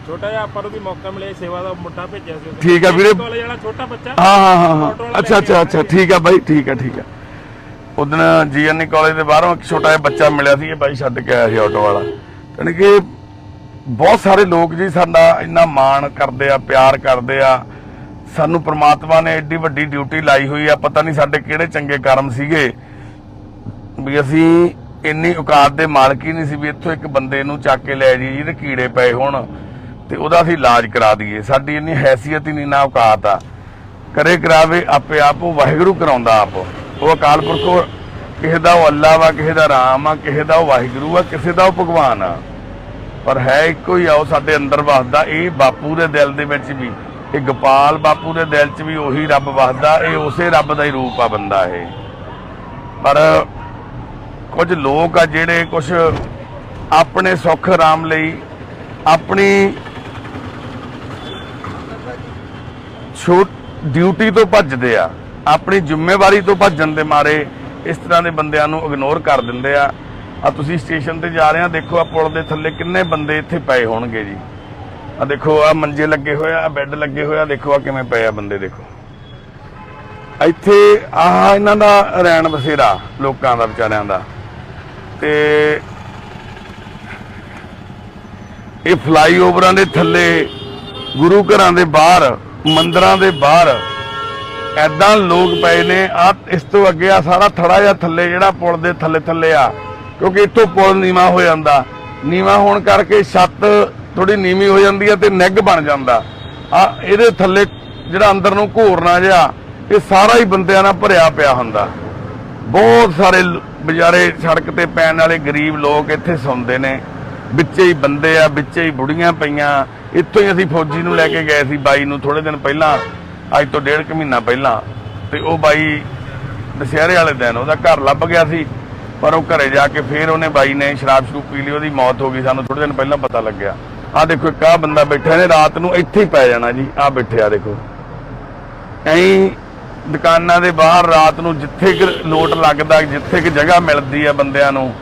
ਛੋਟਾ ਜਿਹਾ ਆਪਾਂ ਨੂੰ ਵੀ ਮੌਕਾ ਮਿਲਿਆ, ਸੇਵਾ ਦਾ ਮੁੰਡਾ ਭੇਜਿਆ ਸੀ। ਠੀਕ ਆ ਵੀਰੇ, ਕਾਲਜ ਵਾਲਾ ਛੋਟਾ ਬੱਚਾ। ਹਾਂ ਅੱਛਾ ਅੱਛਾ ਅੱਛਾ, ਠੀਕ ਆ ਬਾਈ, ਠੀਕ ਆ ਠੀਕ ਆ। ਉਦਣ ਜੀਐਨਈ ਕਾਲਜ ਦੇ ਬਾਹਰੋਂ ਇੱਕ ਛੋਟਾ ਜਿਹਾ ਬੱਚਾ ਮਿਲਿਆ ਸੀ, ਇਹ ਬਾਈ ਛੱਡ ਕੇ ਆਇਆ ਸੀ ਆਟੋ ਵਾਲਾ। ਯਾਨੀ ਕਿ ਬਹੁਤ ਸਾਰੇ ਲੋਕ ਜੀ ਸਾਡਾ ਇੰਨਾ ਮਾਣ ਕਰਦੇ ਆ, ਪਿਆਰ ਕਰਦੇ ਆ। ਸਾਨੂੰ ਪ੍ਰਮਾਤਮਾ ਨੇ ਐਡੀ ਵੱਡੀ ਡਿਊਟੀ ਲਾਈ ਹੋਈ ਆ, ਪਤਾ ਨਹੀਂ ਸਾਡੇ ਕਿਹੜੇ ਚੰਗੇ ਕਰਮ ਸੀਗੇ ਵੀ ਅਸੀਂ ਇੰਨੀ ਔਕਾਤ ਦੇ ਮਾਲਕ ਹੀ ਨਹੀਂ ਸੀ ਵੀ ਇੱਥੋਂ ਇੱਕ ਬੰਦੇ ਨੂੰ ਚੱਕ ਕੇ ਲੈ ਜਾਈਏ ਜਿਹਦੇ ਕੀੜੇ ਪਏ ਹੋਣ ਤੇ ਉਹਦਾ ਅਸੀਂ ਇਲਾਜ ਕਰਾ ਦਈਏ। ਸਾਡੀ ਇੰਨੀ ਹੈਸੀਅਤ ਹੀ ਨਹੀਂ, ਨਾ ਔਕਾਤ ਆ। ਕਰੇ ਕਰਾਵੇ ਆਪੇ ਆਪ, ਉਹ ਵਾਹਿਗੁਰੂ ਕਰਾਉਂਦਾ ਆਪ। ਉਹ ਅਕਾਲ ਪੁਰਖ, ਕਿਸੇ ਦਾ ਉਹ ਅੱਲਾ ਵਾ, ਕਿਸੇ ਦਾ ਰਾਮ ਆ, ਕਿਸੇ ਦਾ ਉਹ ਵਾਹਿਗੁਰੂ ਆ, ਕਿਸੇ ਦਾ ਉਹ ਭਗਵਾਨ ਆ, ਪਰ ਹੈ ਇੱਕੋ ਹੀ ਆ। ਉਹ ਸਾਡੇ ਅੰਦਰ ਵਸਦਾ। ਇਹ ਬਾਪੂ ਦੇ ਦਿਲ ਦੇ ਵਿੱਚ ਵੀ, ਇਹ ਗੋਪਾਲ ਬਾਪੂ ਦੇ ਦਿਲ 'ਚ ਵੀ ਉਹੀ ਰੱਬ ਵਸਦਾ। ਇਹ ਉਸੇ ਰੱਬ ਦਾ ਹੀ ਰੂਪ ਆ ਬੰਦਾ ਇਹ। ਪਰ ਕੁਝ ਲੋਕ ਆ ਜਿਹੜੇ ਕੁਝ ਆਪਣੇ ਸੁੱਖ ਆਰਾਮ ਲਈ ਆਪਣੀ ਡਿਊਟੀ ਤੋਂ ਭੱਜਦੇ ਆ, ਆਪਣੀ ਜ਼ਿੰਮੇਵਾਰੀ ਤੋਂ ਭੱਜਣ ਦੇ ਮਾਰੇ ਇਸ ਤਰ੍ਹਾਂ ਦੇ ਬੰਦਿਆਂ ਨੂੰ ਇਗਨੋਰ ਕਰ ਦਿੰਦੇ ਆ। ਆ ਤੁਸੀਂ ਸਟੇਸ਼ਨ ਤੇ ਜਾ ਰਹੇ ਆ, ਦੇਖੋ ਆ ਪੁਲ ਦੇ ਥੱਲੇ ਕਿੰਨੇ ਬੰਦੇ ਇੱਥੇ ਪਏ ਹੋਣਗੇ ਜੀ। ਆ ਦੇਖੋ ਆ ਮੰਜੇ ਲੱਗੇ ਹੋਏ ਆ, ਬੈੱਡ ਲੱਗੇ ਹੋਏ ਆ, ਦੇਖੋ ਆ ਕਿਵੇਂ ਪਏ ਆ ਬੰਦੇ। ਦੇਖੋ ਇੱਥੇ ਆਹ ਇਹਨਾਂ ਦਾ ਰਹਿਣ ਬਸੇਰਾ ਲੋਕਾਂ ਦਾ, ਵਿਚਾਰਿਆਂ ਦਾ। ਤੇ ਇਹ ਫਲਾਈਓਵਰਾਂ ਦੇ ਥੱਲੇ, ਗੁਰੂ ਘਰਾਂ ਦੇ ਬਾਹਰ, ਮੰਦਰਾਂ ਦੇ ਬਾਹਰ ਐਦਾਂ ਲੋਕ ਪਏ ਨੇ। ਆ ਇਸ ਤੋਂ ਅੱਗੇ ਆ ਸਾਰਾ ਥੜਾ ਜਿਹਾ ਥੱਲੇ, ਜਿਹੜਾ ਪੁਲ ਦੇ ਥੱਲੇ ਥੱਲੇ ਆ, ਕਿਉਂਕਿ ਇੱਥੋਂ ਪੁਲ ਨੀਵਾਂ ਹੋ ਜਾਂਦਾ। ਨੀਵਾਂ ਹੋਣ ਕਰਕੇ ਛੱਤ ਥੋੜੀ ਨੀਵੀਂ ਹੋ ਜਾਂਦੀ ਹੈ ਤੇ ਨਿੱਘ ਬਣ ਜਾਂਦਾ। ਆ ਇਹਦੇ ਥੱਲੇ ਜਿਹੜਾ ਅੰਦਰ ਨੂੰ ਘੋਰਨਾ ਜਿਹਾ, ਇਹ ਸਾਰਾ ਹੀ ਬੰਦਿਆਂ ਨਾਲ ਭਰਿਆ ਪਿਆ ਹੁੰਦਾ। ਬਹੁਤ ਸਾਰੇ ਵਿਚਾਰੇ ਸੜਕ ਤੇ ਪੈਣ ਵਾਲੇ ਗਰੀਬ ਲੋਕ ਇੱਥੇ ਸੌਂਦੇ ਨੇ। ਵਿੱਚੇ ਹੀ ਬੰਦੇ ਆ, ਵਿੱਚੇ ਹੀ ਬੁੜੀਆਂ ਪਈਆਂ। ਇੱਥੋਂ ਹੀ ਅਸੀਂ ਫੌਜੀ ਨੂੰ ਲੈ ਕੇ ਗਏ ਸੀ, ਬਾਈ ਨੂੰ, ਥੋੜੇ ਦਿਨ ਪਹਿਲਾਂ, ਅੱਜ ਤੋਂ 1.5 ਮਹੀਨਾ ਪਹਿਲਾਂ। ਤੇ ਉਹ ਬਾਈ ਦੁਸਹਿਰੇ ਵਾਲੇ ਦਿਨ ਉਹਦਾ ਘਰ ਲੱਭ ਗਿਆ ਸੀ, ਪਰ ਉਹ ਘਰੇ ਜਾ ਕੇ ਫੇਰ ਉਹਨੇ, ਬਾਈ ਨੇ ਸ਼ਰਾਬ ਸ਼ਰੂਬ ਪੀ ਲਈ, ਉਹਦੀ ਮੌਤ ਹੋ ਗਈ। ਸਾਨੂੰ ਥੋੜੇ ਦਿਨ ਪਹਿਲਾਂ ਪਤਾ ਲੱਗਿਆ। ਆਹ ਦੇਖੋ ਇੱਕ ਆਹ ਬੰਦਾ ਬੈਠਾ ਨੇ, ਰਾਤ ਨੂੰ ਇੱਥੇ ਹੀ ਪੈ ਜਾਣਾ ਜੀ। ਆਹ ਬੈਠਿਆ ਦੇਖੋ, ਐਂ ਦੁਕਾਨਾਂ ਦੇ ਬਾਹਰ ਰਾਤ ਨੂੰ ਜਿੱਥੇ ਕਿ ਲੋਟ ਲੱਗਦਾ, ਜਿੱਥੇ ਕਿ ਜਗ੍ਹਾ ਮਿਲਦੀ ਆ ਬੰਦਿਆਂ ਨੂੰ,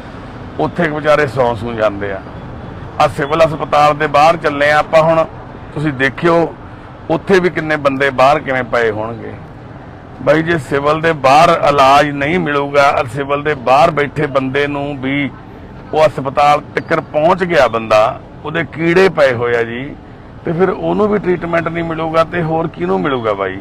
ਉੱਥੇ ਵਿਚਾਰੇ ਸੌਂ ਜਾਂਦੇ ਆ। ਆ ਸਿਵਲ ਹਸਪਤਾਲ ਦੇ ਬਾਹਰ ਚੱਲੇ ਆ ਆਪਾਂ ਹੁਣ। ਤੁਸੀਂ ਦੇਖਿਓ ਉੱਥੇ ਵੀ ਕਿੰਨੇ ਬੰਦੇ ਬਾਹਰ ਕਿਵੇਂ ਪਏ ਹੋਣਗੇ। ਬਾਈ ਜੇ ਸਿਵਲ ਦੇ ਬਾਹਰ ਇਲਾਜ ਨਹੀਂ ਮਿਲੂਗਾ, ਸਿਵਲ ਦੇ ਬਾਹਰ ਬੈਠੇ ਬੰਦੇ ਨੂੰ ਵੀ ਉਹ ਹਸਪਤਾਲ ਤੱਕ ਪਹੁੰਚ ਗਿਆ ਬੰਦਾ, ਉਹਦੇ ਕੀੜੇ ਪਏ ਹੋਏ ਆ ਜੀ, ਤੇ ਫਿਰ ਉਹਨੂੰ ਵੀ ਟ੍ਰੀਟਮੈਂਟ ਨਹੀਂ ਮਿਲੂਗਾ ਤੇ ਹੋਰ ਕਿਹਨੂੰ ਮਿਲੂਗਾ ਬਾਈ?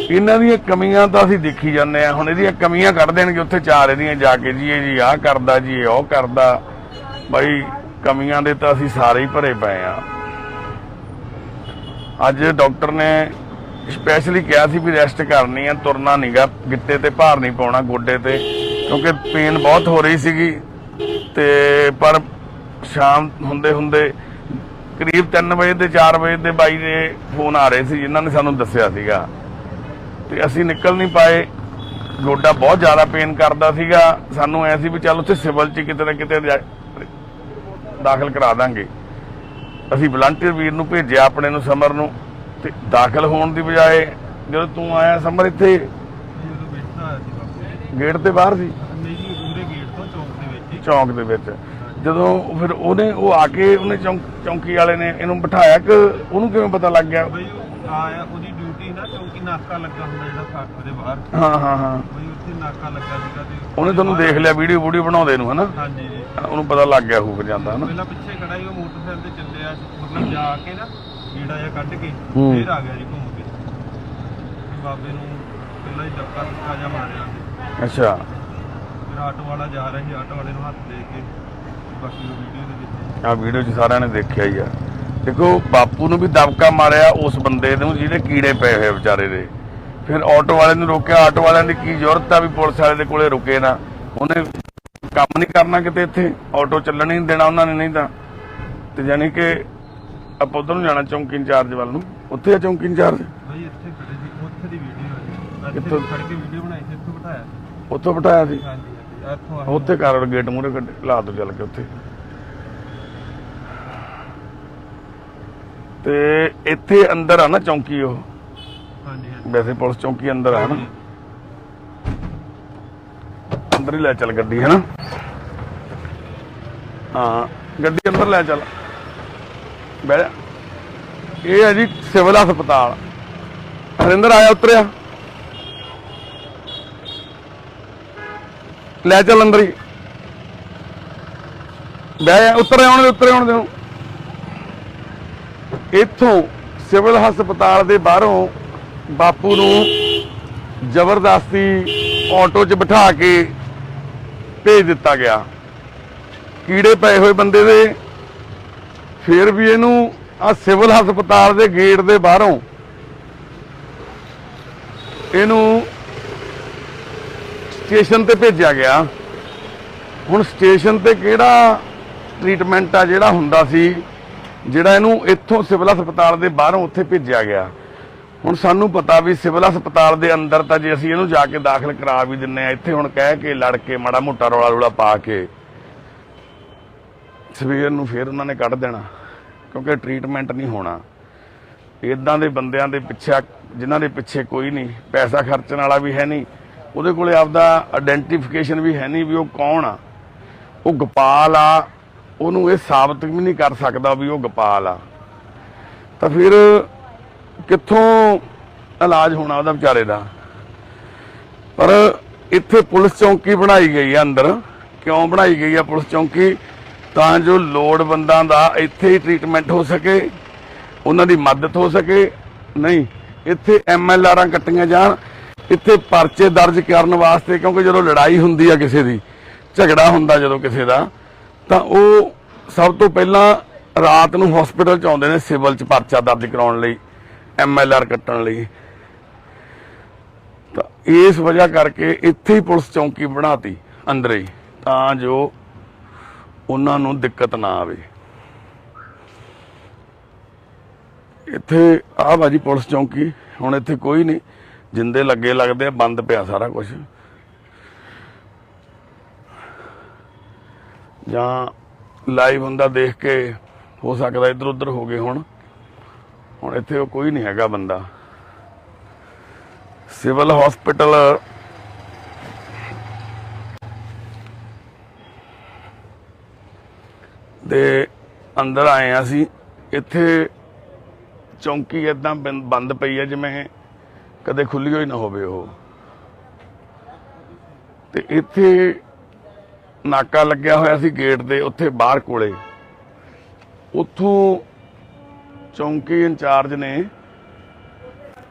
ਇਹਨਾਂ ਦੀਆਂ ਕਮੀਆਂ ਤਾਂ ਅਸੀਂ ਦੇਖੀ ਜਾਂਦੇ ਆ। ਹੁਣ ਇਹਦੀਆਂ ਕਮੀਆਂ ਕੱਢ ਦੇਣਗੇ ਉੱਥੇ ਚਾਰ ਇਹਦੀਆਂ ਜਾ ਕੇ, ਜੀ ਇਹ ਜੀ ਆਹ ਕਰਦਾ, ਜੀ ਇਹ ਉਹ ਕਰਦਾ। ਬਾਈ ਕਮੀਆਂ ਦੇ ਤਾਂ ਅਸੀਂ ਸਾਰੇ ਹੀ ਭਰੇ ਪਏ ਆ। ਅੱਜ ਡਾਕਟਰ ਨੇ ਸਪੈਸ਼ਲੀ ਕਿਹਾ ਸੀ ਵੀ ਰੈਸਟ ਕਰਨੀ ਆ, ਤੁਰਨਾ ਨਹੀਂਗਾ, ਗਿੱਟੇ ਤੇ ਭਾਰ ਨਹੀਂ ਪਾਉਣਾ, ਗੋਡੇ ਤੇ, ਕਿਉਂਕਿ ਪੇਨ ਬਹੁਤ ਹੋ ਰਹੀ ਸੀਗੀ। ਤੇ ਪਰ ਸ਼ਾਮ ਹੁੰਦੇ ਹੁੰਦੇ ਕਰੀਬ 3 ਵਜੇ ਤੇ 4 ਵਜੇ ਦੇ ਬਾਈ ਦੇ ਫੋਨ ਆ ਰਹੇ ਸੀ ਜਿਨ੍ਹਾਂ ਨੇ ਸਾਨੂੰ ਦੱਸਿਆ ਸੀਗਾ, ਤੇ ਅਸੀਂ ਨਿਕਲ ਨਹੀਂ ਪਾਏ। ਗੋਡਾ ਬਹੁਤ ਜ਼ਿਆਦਾ ਪੇਨ ਕਰਦਾ ਸੀਗਾ, ਸਾਨੂੰ ਐ ਸੀ ਵੀ ਚੱਲ ਉੱਥੇ ਸਿਵਲ 'ਚ ਕਿਤੇ ਨਾ ਕਿਤੇ ਦਾਖਲ ਕਰਾ ਦਾਂਗੇ। ਅਸੀਂ ਵਲੰਟੀਅਰ ਵੀਰ ਨੂੰ ਭੇਜਿਆ ਆਪਣੇ ਨੂੰ, ਸਮਰ ਨੂੰ, ਤੇ ਦਾਖਲ ਹੋਣ ਦੀ ਬਜਾਏ ਜਦੋਂ ਤੂੰ ਆਇਆ ਸਮਰ ਇੱਥੇ ਗੇਟ ਤੇ ਬਾਹਰ ਸੀ, ਚੌਂਕ ਦੇ ਵਿੱਚ, ਜਦੋਂ ਫਿਰ ਉਹ ਆ ਕੇ ਉਹਨੇ ਚੌਂਕੀ ਵਾਲੇ ਨੇ ਇਹਨੂੰ ਬਿਠਾਇਆ ਕਿ ਉਹਨੂੰ ਕਿਵੇਂ ਪਤਾ ਲੱਗ ਗਿਆ? ਉਹਦੀ ਡਿਊਟੀ ਨਾ ਚੌਂਕੀ ਨਾਕਾ ਲੱਗਾ ਹੁੰਦਾ ਜਿਹੜਾ ਫਾਟਕ ਦੇ ਬਾਹਰ। ਹਾਂ ਬਈ ਉੱਥੇ ਨਾਕਾ ਲੱਗਾ ਸੀਗਾ ਤੇ ਉਹਨੇ ਤੁਹਾਨੂੰ ਦੇਖ ਲਿਆ ਵੀਡੀਓ ਬਣਾਉਂਦੇ ਨੂੰ, ਹਨਾ? ਹਾਂਜੀ ਜੀ, ਉਹਨੂੰ ਪਤਾ ਲੱਗ ਗਿਆ ਹੋਊ ਜਾਂਦਾ, ਹਨਾ? ਪਹਿਲਾਂ ਪਿੱਛੇ ਖੜਾ ਸੀ, ਉਹ ਮੋਟਰਸਾਈਕਲ ਤੇ ਚੱਲਿਆ, ਮਤਲਬ ਜਾ ਕੇ ਨਾ ਗੇੜਾ ਜਿਹਾ ਕੱਢ ਕੇ ਫੇਰ ਆ ਗਿਆ ਜੀ ਘੁੰਮ ਕੇ। ਬਾਬੇ ਨੂੰ ਪਹਿਲਾਂ ਹੀ ਧੱਕਾ ਜਿਹਾ ਮਾਰਿਆ। ਅੱਛਾ। ਫਿਰ ਆਟੋ ਵਾਲਾ ਜਾ ਰਿਹਾ ਸੀ, ਆਟੋ ਵਾਲੇ ਨੂੰ ਹੱਥ ਦੇ ਕੇ, ਬਾਕੀ ਉਹ ਵੀਡੀਓ ਦੇ ਵਿੱਚ ਆ ਵੀਡੀਓ 'ਚ ਸਾਰਿਆਂ ਨੇ ਦੇਖਿਆ ਹੀ ਆ। ਦੇਖੋ ਬਾਪੂ ਨੂੰ ਵੀ ਦਬਕਾ ਮਾਰਿਆ ਉਸ ਬੰਦੇ ਨੂੰ ਜਿਹਦੇ ਕੀੜੇ ਪਏ ਹੋਏ ਵਿਚਾਰੇ ਦੇ। ਫਿਰ ਆਟੋ ਵਾਲੇ ਨੂੰ ਰੋਕਿਆ, ਆਟੋ ਵਾਲਿਆਂ ਦੀ ਕੀ ਜ਼ਰੂਰਤ ਆ ਵੀ ਪੁਲਿਸ ਵਾਲੇ ਦੇ ਕੋਲੇ ਰੁਕੇ ਨਾ, ਉਹਨੇ ਕੰਮ ਨਹੀਂ ਕਰਨਾ ਕਿਤੇ, ਇੱਥੇ ਆਟੋ ਚੱਲਣ ਹੀ ਨਹੀਂ ਦੇਣਾ ਉਹਨਾਂ ਨੇ, ਨਹੀਂ ਤਾਂ। ਤੇ ਯਾਨੀ ਕਿ ਆਪਾਂ ਉਧਰ ਨੂੰ ਜਾਣਾ ਚੌਂਕੀ ਇੰਚਾਰਜ ਵੱਲ ਨੂੰ, ਉੱਥੇ ਆ ਚੌਂਕੀ ਇੰਚਾਰਜ ਬਈ ਇੱਥੇ ਖੜੇ ਸੀ, ਉੱਥੇ ਦੀ ਵੀਡੀਓ ਹੈ, ਕਿੱਥੋਂ ਖੜ ਕੇ ਵੀਡੀਓ ਬਣਾਈ ਸੀ, ਇੱਥੋਂ ਬਿਠਾਇਆ। ਉੱਥੋਂ ਬਿਠਾਇਆ ਸੀ? ਹਾਂਜੀ ਇੱਥੋਂ ਉੱਥੇ ਕਰ ਗੇਟ ਮੂਹਰੇ ਲਾ ਦੋ ਚੱਲ ਕੇ ਉੱਥੇ। ਤੇ ਇੱਥੇ ਅੰਦਰ ਆ ਨਾ ਚੌਂਕੀ, ਉਹ ਵੈਸੇ ਪੁਲਿਸ ਚੌਂਕੀ ਅੰਦਰ ਆ ਨਾ, ਅੰਦਰ ਹੀ ਲੈ ਚੱਲ ਗੱਡੀ, ਹੈ ਨਾ? ਹਾਂ ਗੱਡੀ ਅੰਦਰ ਲੈ ਚੱਲ, ਬਹਿ ਜਾ। ਇਹ ਹੈ ਜੀ ਸਿਵਲ ਹਸਪਤਾਲ। ਹਰਿੰਦਰ ਆਇਆ, ਉਤਰਿਆ, ਲੈ ਚੱਲ ਅੰਦਰ ਹੀ ਬਹਿ ਜਾ। ਉੱਤਰ ਆਉਣ ਦੇ। ਇੱਥੋਂ ਸਿਵਲ ਹਸਪਤਾਲ ਦੇ ਬਾਹਰੋਂ ਬਾਪੂ ਨੂੰ ਜ਼ਬਰਦਸਤੀ ਆਟੋ 'ਚ ਬਿਠਾ ਕੇ ਭੇਜ ਦਿੱਤਾ ਗਿਆ, ਕੀੜੇ ਪਏ ਹੋਏ ਬੰਦੇ ਦੇ। ਫਿਰ ਵੀ ਇਹਨੂੰ ਆ ਸਿਵਲ ਹਸਪਤਾਲ ਦੇ ਗੇਟ ਦੇ ਬਾਹਰੋਂ ਇਹਨੂੰ ਸਟੇਸ਼ਨ ਤੇ ਭੇਜਿਆ ਗਿਆ। ਹੁਣ ਸਟੇਸ਼ਨ ਤੇ ਕਿਹੜਾ ਟ੍ਰੀਟਮੈਂਟ ਆ ਜਿਹੜਾ ਹੁੰਦਾ ਸੀ, ਜਿਹੜਾ ਇਹਨੂੰ ਇੱਥੋਂ ਸਿਵਲ ਹਸਪਤਾਲ ਦੇ ਬਾਹਰੋਂ ਉੱਥੇ ਭੇਜਿਆ ਗਿਆ। ਹੁਣ ਸਾਨੂੰ ਪਤਾ ਵੀ ਸਿਵਲ ਹਸਪਤਾਲ ਦੇ ਅੰਦਰ ਤਾਂ ਜੇ ਅਸੀਂ ਇਹਨੂੰ ਜਾ ਕੇ ਦਾਖਲ ਕਰਾ ਵੀ ਦਿੰਨੇ ਆ, ਇੱਥੇ ਹੁਣ ਕਹਿ ਕੇ ਲੜ ਕੇ ਮਾੜਾ ਮੋਟਾ ਰੌਲਾ ਪਾ ਕੇ ਸਵੇਰ ਨੂੰ ਫੇਰ ਉਹਨਾਂ ਨੇ ਕੱਢ ਦੇਣਾ, ਕਿਉਂਕਿ ਟ੍ਰੀਟਮੈਂਟ ਨਹੀਂ ਹੋਣਾ। ਇਦਾਂ ਦੇ ਬੰਦਿਆਂ ਦੇ ਪਿੱਛੇ, ਜਿਨ੍ਹਾਂ ਦੇ ਪਿੱਛੇ ਕੋਈ ਨਹੀਂ, ਪੈਸਾ ਖਰਚਣ ਵਾਲਾ ਵੀ ਹੈ ਨਹੀਂ, ਉਹਦੇ ਕੋਲੇ ਆਪਦਾ ਆਇਡੈਂਟੀਫਿਕੇਸ਼ਨ ਵੀ ਹੈ ਨਹੀਂ ਵੀ ਉਹ ਕੌਣ ਆ, ਉਹ ਗੋਪਾਲ ਆ, ਉਹਨੂੰ ਇਹ ਸਾਬਤ ਵੀ ਨਹੀਂ ਕਰ ਸਕਦਾ ਵੀ ਉਹ ਗੋਪਾਲ ਆ, ਤਾਂ ਫਿਰ ਕਿੱਥੋਂ ਇਲਾਜ ਹੋਣਾ ਉਹਦਾ ਵਿਚਾਰੇ ਦਾ। ਪਰ ਇੱਥੇ ਪੁਲਿਸ ਚੌਂਕੀ ਬਣਾਈ ਗਈ ਆ ਅੰਦਰ। ਕਿਉਂ ਬਣਾਈ ਗਈ ਆ ਪੁਲਿਸ ਚੌਂਕੀ? ਤਾਂ ਜੋ ਲੋੜਵੰਦਾਂ ਦਾ ਇੱਥੇ ਹੀ ਟ੍ਰੀਟਮੈਂਟ ਹੋ ਸਕੇ, ਉਹਨਾਂ ਦੀ ਮਦਦ ਹੋ ਸਕੇ। ਨਹੀਂ, ਇੱਥੇ MLRਾਂ ਕੱਟੀਆਂ ਜਾਣ, ਇੱਥੇ ਪਰਚੇ ਦਰਜ ਕਰਨ ਵਾਸਤੇ, ਕਿਉਂਕਿ ਜਦੋਂ ਲੜਾਈ ਹੁੰਦੀ ਆ ਕਿਸੇ ਦੀ, ਝਗੜਾ ਹੁੰਦਾ ਜਦੋਂ ਕਿਸੇ ਦਾ, ਤਾਂ ਉਹ ਸਭ ਤੋਂ ਪਹਿਲਾਂ ਰਾਤ ਨੂੰ ਹਸਪੀਟਲ 'ਚ ਆਉਂਦੇ ਨੇ ਸਿਵਲ 'ਚ ਪਰਚਾ ਦਰਜ ਕਰਾਉਣ ਲਈ, MLR ਕੱਟਣ ਲਈ। ਤਾਂ ਇਸ ਵਜ੍ਹਾ ਕਰਕੇ ਇੱਥੇ ਹੀ ਪੁਲਿਸ ਚੌਂਕੀ ਬਣਾਤੀ ਅੰਦਰ ਹੀ, ਤਾਂ ਜੋ ਉਹਨਾਂ ਨੂੰ ਦਿੱਕਤ ਨਾ ਆਵੇ। ਇੱਥੇ ਆਹ ਬਾਜੀ ਪੁਲਿਸ ਚੌਂਕੀ, ਹੁਣ ਇੱਥੇ ਕੋਈ ਨਹੀਂ, ਜਿੰਦੇ ਲੱਗੇ ਲੱਗਦੇ ਆ, ਬੰਦ ਪਿਆ ਸਾਰਾ ਕੁਝ। ਜਾਂ ਲਾਈਵ ਹੁੰਦਾ ਦੇਖ ਕੇ ਹੋ ਸਕਦਾ ਇੱਧਰ ਉੱਧਰ ਹੋ ਗਏ ਹੁਣ ਇੱਥੇ ਕੋਈ ਨਹੀਂ ਹੈਗਾ ਬੰਦਾ। ਸਿਵਲ ਹਸਪੀਟਲ ਦੇ ਅੰਦਰ ਆਏ ਆ ਅਸੀਂ। ਇੱਥੇ ਚੌਂਕੀ ਏਦਾਂ ਬੰਦ ਪਈ ਹੈ ਜਿਵੇਂ ਕਦੇ ਖੁੱਲੀ ਹੋਈ ਨਾ ਹੋਵੇ ਉਹ। ਤੇ ਇੱਥੇ ਨਾਕਾ ਲੱਗਿਆ ਹੋਇਆ ਸੀ ਗੇਟ ਦੇ ਉੱਥੇ ਬਾਹਰ ਕੋਲੇ। ਉੱਥੋਂ ਚੌਂਕੀ ਇੰਚਾਰਜ ਨੇ,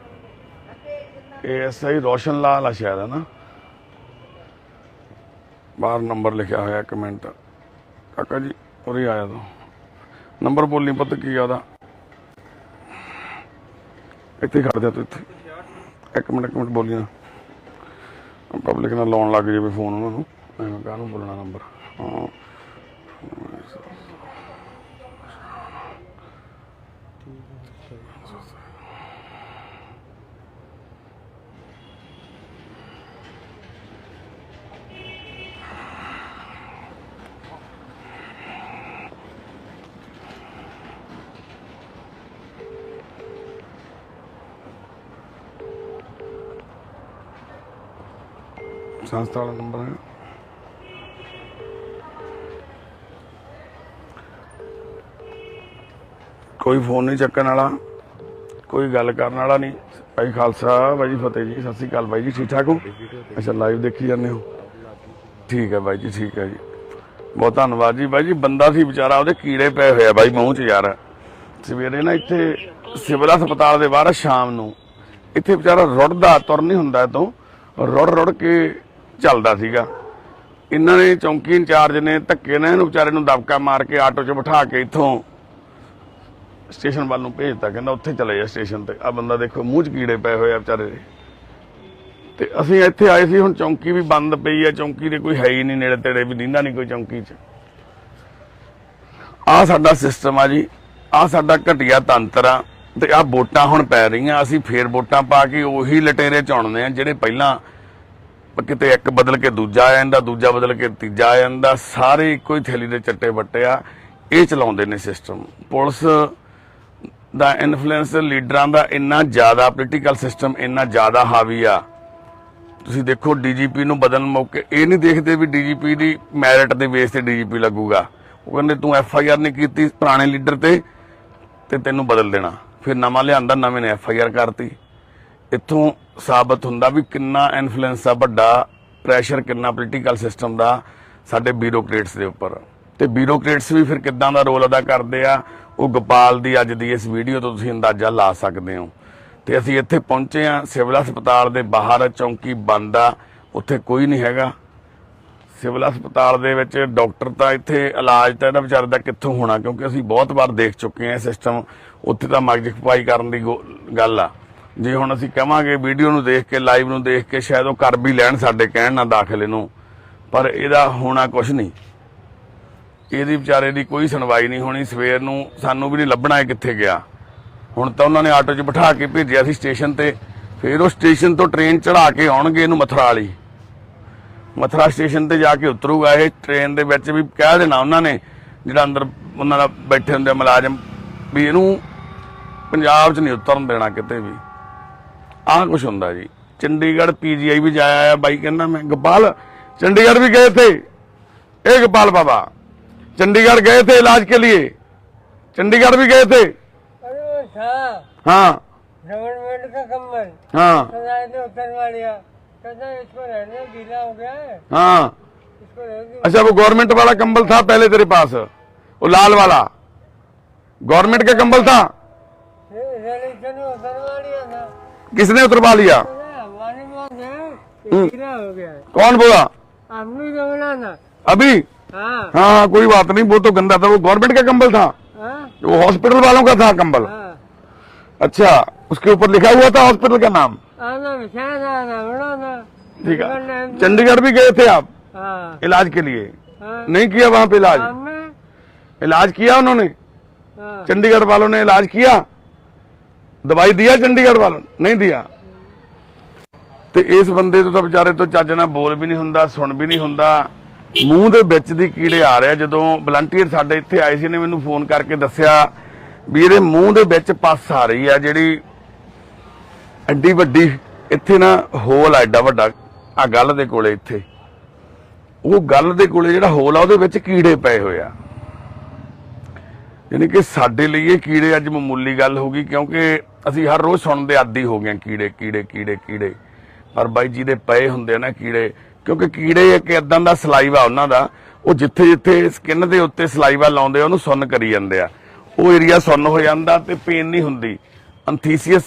ASI ਰੋਸ਼ਨ ਲਾਲ ਆ ਸ਼ਾਇਦ, ਹੈ ਨਾ, ਬਾਹਰ ਨੰਬਰ ਲਿਖਿਆ ਹੋਇਆ, ਕਮੈਂਟ। ਕਾਕਾ ਜੀ ਉਰੇ ਆਇਆ ਤੂੰ ਨੰਬਰ ਬੋਲੀ ਪੁੱਤ ਕੀ ਆ ਉਹਦਾ ਇੱਥੇ ਖੜ ਜਾ ਤੂੰ ਇੱਥੇ ਇੱਕ ਮਿੰਟ ਬੋਲੀ ਨਾ ਪਬਲਿਕ ਨਾਲ ਲਾਉਣ ਲੱਗ ਜਾਵੇ ਫੋਨ ਉਹਨਾਂ ਨੂੰ ਐਵੇਂ ਕਾਹਨੂੰ ਬੋਲਣਾ ਨੰਬਰ ਹਾਂ संस्था वाला नंबर है कोई फोन नहीं चक्कन वाला कोई गल करने वाला नहीं भाई खालसा भाई जी फतेह जी सत श्री अकाल भाई जी ठीक ठाक हो अच्छा लाइव देखी जाने हो ठीक है भाई जी ठीक है जी बहुत धन्यवाद जी भाई जी बंदा सी बेचारा ਉਹਦੇ ਕੀੜੇ ਪਏ ਹੋਏ ਆ ਬਾਈ ਮੂੰਹ 'ਚ ਯਾਰ ਸਵੇਰੇ ਨਾ ਇੱਥੇ ਸਿਵਲ ਹਸਪਤਾਲ ਦੇ ਬਾਹਰ ਸ਼ਾਮ ਨੂੰ ਇੱਥੇ ਵਿਚਾਰਾ ਰੁੜਦਾ ਤੁਰ ਨਹੀਂ ਹੁੰਦਾ ਤੋਂ ਰੁੜ ਕੇ ਚੱਲਦਾ ਸੀਗਾ ਇਹਨਾਂ ਨੇ ਚੌਂਕੀ ਇੰਚਾਰਜ ਨੇ ਧੱਕੇ ਨਾਲ ਇਹਨੂੰ ਵਿਚਾਰੇ ਨੂੰ ਦਬਕਾ ਮਾਰ ਕੇ ਆਟੋ 'ਚ ਬਿਠਾ ਕੇ ਇੱਥੋਂ ਸਟੇਸ਼ਨ ਵੱਲ ਨੂੰ ਭੇਜਤਾ ਕਹਿੰਦਾ ਉੱਥੇ ਚਲੇ ਜਾ ਸਟੇਸ਼ਨ ਤੇ ਆ ਬੰਦਾ ਦੇਖੋ ਮੂੰਹ 'ਚ ਕੀੜੇ ਪਏ ਹੋਏ ਆ ਵਿਚਾਰੇ ਦੇ ਤੇ ਅਸੀਂ ਇੱਥੇ ਆਏ ਸੀ ਹੁਣ ਚੌਂਕੀ ਵੀ ਬੰਦ ਪਈ ਆ ਚੌਂਕੀ ਦੇ ਕੋਈ ਹੈ ਹੀ ਨਹੀਂ ਨੇੜੇ ਤੇੜੇ ਵੀ ਦਿੰਦਾ ਨਹੀਂ ਕੋਈ ਚੌਂਕੀ 'ਚ ਆ ਸਾਡਾ ਸਿਸਟਮ ਆ ਜੀ ਆ ਸਾਡਾ ਘਟੀਆ ਤੰਤਰ ਆ ਤੇ ਆ ਵੋਟਾਂ ਹੁਣ ਪੈ ਰਹੀਆਂ ਅਸੀਂ ਫੇਰ ਵੋਟਾਂ ਪਾ ਕੇ ਉਹੀ ਲਟੇਰੇ ਚੁਣਦੇ ਆ ਜਿਹੜੇ ਪਹਿਲਾਂ ਕਿਤੇ ਇੱਕ ਬਦਲ ਕੇ ਦੂਜਾ ਆ ਜਾਂਦਾ ਦੂਜਾ ਬਦਲ ਕੇ ਤੀਜਾ ਆ ਜਾਂਦਾ ਸਾਰੇ ਇੱਕੋ ਹੀ ਥੈਲੀ ਦੇ ਚੱਟੇ ਵੱਟੇ ਆ ਇਹ ਚਲਾਉਂਦੇ ਨੇ ਸਿਸਟਮ ਪੁਲਿਸ ਦਾ ਇਨਫਲੂਐਂਸ ਲੀਡਰਾਂ ਦਾ ਇੰਨਾ ਜ਼ਿਆਦਾ ਪੋਲੀਟੀਕਲ ਸਿਸਟਮ ਇੰਨਾ ਜ਼ਿਆਦਾ ਹਾਵੀ ਆ ਤੁਸੀਂ ਦੇਖੋ ਡੀਜੀਪੀ ਨੂੰ ਬਦਲਣ ਮੌਕੇ ਇਹ ਨਹੀਂ ਦੇਖਦੇ ਵੀ ਡੀਜੀਪੀ ਦੀ ਮੈਰਿਟ ਦੇ ਬੇਸ ਤੇ ਡੀਜੀਪੀ ਲੱਗੂਗਾ ਉਹ ਕਹਿੰਦੇ ਤੂੰ ਐਫਆਈਆਰ ਨਹੀਂ ਕੀਤੀ ਪੁਰਾਣੇ ਲੀਡਰ ਤੇ ਤੈਨੂੰ ਬਦਲ ਦੇਣਾ ਫਿਰ ਨਵਾਂ ਲਿਆਂਦਾ ਨਵੇਂ ਨੇ ਐਫਆਈਆਰ ਕਰਤੀ ਇੱਥੋਂ ਸਾਬਤ ਹੁੰਦਾ ਵੀ ਕਿੰਨਾ ਇਨਫਲੂਐਂਸ ਆ ਵੱਡਾ ਪ੍ਰੈਸ਼ਰ ਕਿੰਨਾ ਪੋਲੀਟੀਕਲ ਸਿਸਟਮ ਦਾ ਸਾਡੇ ਬਿਊਰੋਕਰੇਟਸ ਦੇ ਉੱਪਰ ਤੇ ਬਿਊਰੋਕਰੇਟਸ ਵੀ ਫਿਰ ਕਿੱਦਾਂ ਦਾ ਰੋਲ ਅਦਾ ਕਰਦੇ ਆ ਉਹ ਗੋਪਾਲ ਦੀ ਅੱਜ ਦੀ ਇਸ ਵੀਡੀਓ ਤੋਂ ਤੁਸੀਂ ਅੰਦਾਜ਼ਾ ਲਾ ਸਕਦੇ ਹੋ ਤੇ ਅਸੀਂ ਇੱਥੇ ਪਹੁੰਚੇ ਆ ਸਿਵਲ ਹਸਪਤਾਲ ਦੇ ਬਾਹਰ ਚੌਂਕੀ ਬੰਦ ਆ ਉੱਥੇ ਕੋਈ ਨਹੀਂ ਹੈਗਾ ਸਿਵਲ ਹਸਪਤਾਲ ਦੇ ਵਿੱਚ ਡਾਕਟਰ ਤਾਂ ਇੱਥੇ ਇਲਾਜ ਤਾਂ ਇਹਦਾ ਵਿਚਾਰੇ ਦਾ ਕਿੱਥੋਂ ਹੋਣਾ ਕਿਉਂਕਿ ਅਸੀਂ ਬਹੁਤ ਵਾਰ ਦੇਖ ਚੁੱਕੇ ਆ ਸਿਸਟਮ ਉੱਥੇ ਤਾਂ ਮਗਜ ਖਪਾਈ ਕਰਨ ਦੀ ਗੱਲ ਆ ਜੇ ਹੁਣ ਅਸੀਂ ਕਹਾਂਗੇ ਵੀਡੀਓ ਨੂੰ ਦੇਖ ਕੇ ਲਾਈਵ ਨੂੰ ਦੇਖ ਕੇ ਸ਼ਾਇਦ ਉਹ ਕਰ ਵੀ ਲੈਣ ਸਾਡੇ ਕਹਿਣ ਨਾਲ ਦਾਖਲੇ ਨੂੰ ਪਰ ਇਹਦਾ ਹੋਣਾ ਕੁਝ ਨਹੀਂ ਇਹਦੀ ਵਿਚਾਰੇ ਦੀ ਕੋਈ ਸੁਣਵਾਈ ਨਹੀਂ ਹੋਣੀ ਸਵੇਰ ਨੂੰ ਸਾਨੂੰ ਵੀ ਨਹੀਂ ਲੱਭਣਾ ਇਹ ਕਿੱਥੇ ਗਿਆ ਹੁਣ ਤਾਂ ਉਹਨਾਂ ਨੇ ਆਟੋ 'ਚ ਬਿਠਾ ਕੇ ਭੇਜਿਆ ਸੀ ਸਟੇਸ਼ਨ ਤੇ ਫਿਰ ਉਹ ਸਟੇਸ਼ਨ ਤੋਂ ਟ੍ਰੇਨ ਚੜਾ ਕੇ ਆਉਣਗੇ ਇਹਨੂੰ ਮਥੁਰਾ ਵਾਲੀ ਮਥੁਰਾ ਸਟੇਸ਼ਨ ਤੇ ਜਾ ਕੇ ਉਤਰੂਗਾ ਇਹ ਟ੍ਰੇਨ ਦੇ ਵਿੱਚ ਵੀ ਕਹਿ ਦੇਣਾ ਉਹਨਾਂ ਨੇ ਜਿਹੜਾ ਅੰਦਰ ਉਹਨਾਂ ਦਾ ਬੈਠੇ ਹੁੰਦੇ ਮੁਲਾਜ਼ਮ ਵੀ ਇਹਨੂੰ ਪੰਜਾਬ 'ਚ ਨਹੀਂ ਉਤਰਨ ਦੇਣਾ ਕਿਤੇ ਵੀ ਆਹ ਕੁਛ ਹੁੰਦਾ ਜੀ ਚੰਡੀਗੜ੍ਹ ਪੀਜੀਆਈ ਵੀ ਜਾਇਆ ਆ ਬਾਈ ਕਹਿੰਦਾ ਮੈਂ ਗੋਪਾਲ चंडीगढ़ भी गए थे ए गोपाल बाबा चंडीगढ़ गए थे इलाज के लिए चंडीगढ़ भी गए थे अरे हाँ गवर्नमेंट का कंबल हाँ उतरवा लिया कहता इसको रहने गीला हो गया है हाँ इसको रहने अच्छा वो गवर्नमेंट वाला कंबल था पहले तेरे पास वो लाल वाला गवर्नमेंट का कंबल था रिलेशन में उतरवा लिया था किसने उतरवा लिया हमारे पास है गीला हो गया है कौन बोला हमने जमना ना अभी हाँ हाँ कोई बात नहीं वो तो गंदा था वो गवर्नमेंट का कंबल था हाँ वो हॉस्पिटल वालों का था कंबल हाँ अच्छा उसके ऊपर लिखा हुआ था हॉस्पिटल का नाम आना विशाल आना बड़ा ना ठीक है चंडीगढ़ भी गए थे आप हाँ इलाज के लिए हाँ नहीं किया वहां पे इलाज हमने इलाज किया उन्होंने हाँ चंडीगढ़ वालों ने इलाज किया दवाई दिया चंडीगढ़ वालों ने नहीं दिया ਤੇ ਇਸ ਬੰਦੇ ਤੋਂ ਤਾਂ ਵਿਚਾਰੇ ਤੋਂ ਚੱਜ ਨਾਲ ਬੋਲ ਵੀ ਨਹੀਂ ਹੁੰਦਾ ਸੁਣ ਵੀ ਨਹੀਂ ਹੁੰਦਾ ਮੂੰਹ ਦੇ ਵਿੱਚ ਦੀ ਕੀੜੇ ਆ ਰਿਹਾ ਜਦੋਂ ਵਲੰਟੀਅਰ ਸਾਡੇ ਇੱਥੇ ਆਏ ਸੀ ਨੇ ਮੈਨੂੰ ਫੋਨ ਕਰਕੇ ਦੱਸਿਆ ਵੀ ਇਹਦੇ ਮੂੰਹ ਦੇ ਵਿੱਚ ਪੱਸ ਆ ਰਹੀ ਆ ਜਿਹੜੀ ਐਡੀ ਵੱਡੀ ਇੱਥੇ ਨਾ ਹੋਲ ਆ ਐਡਾ ਵੱਡਾ ਆ ਗੱਲ ਦੇ ਕੋਲੇ ਇੱਥੇ ਉਹ ਗੱਲ ਦੇ ਕੋਲੇ ਜਿਹੜਾ ਹੋਲ ਆ ਉਹਦੇ ਵਿੱਚ ਕੀੜੇ ਪਏ ਹੋਏ ਆ ਯਾਨੀ ਕਿ ਸਾਡੇ ਲਈ ਇਹ ਕੀੜੇ ਅੱਜ ਮਾਮੂਲੀ ਗੱਲ ਹੋ ਗਈ ਕਿਉਂਕਿ ਅਸੀਂ ਹਰ ਰੋਜ਼ ਸੁਣਦੇ ਆਦੀ ਹੋ ਗਏ ਕੀੜੇ ਕੀੜੇ ਕੀੜੇ ਕੀੜੇ ਪਰ ਬਾਈ ਜੀ ਦੇ ਪਏ ਹੁੰਦੇ ਨਾ ਕੀੜੇ ਕਿਉਂਕਿ ਕੀੜੇ ਇੱਕ ਇਦਾਂ ਦਾ ਸਲਾਈਵਾ ਉਹਨਾਂ ਦਾ ਉਹ ਜਿੱਥੇ ਜਿੱਥੇ ਸਕਿਨ ਦੇ ਉੱਤੇ ਸਲਾਈਵਾ ਲਾਉਂਦੇ ਉਹਨੂੰ ਸੁੰਨ ਕਰੀ ਜਾਂਦੇ ਆ ਉਹ ਏਰੀਆ ਸੁੰਨ ਹੋ ਜਾਂਦਾ ਤੇ ਪੇਨ ਨਹੀਂ ਹੁੰਦੀ ਐਂਥੀਸੀਅਸ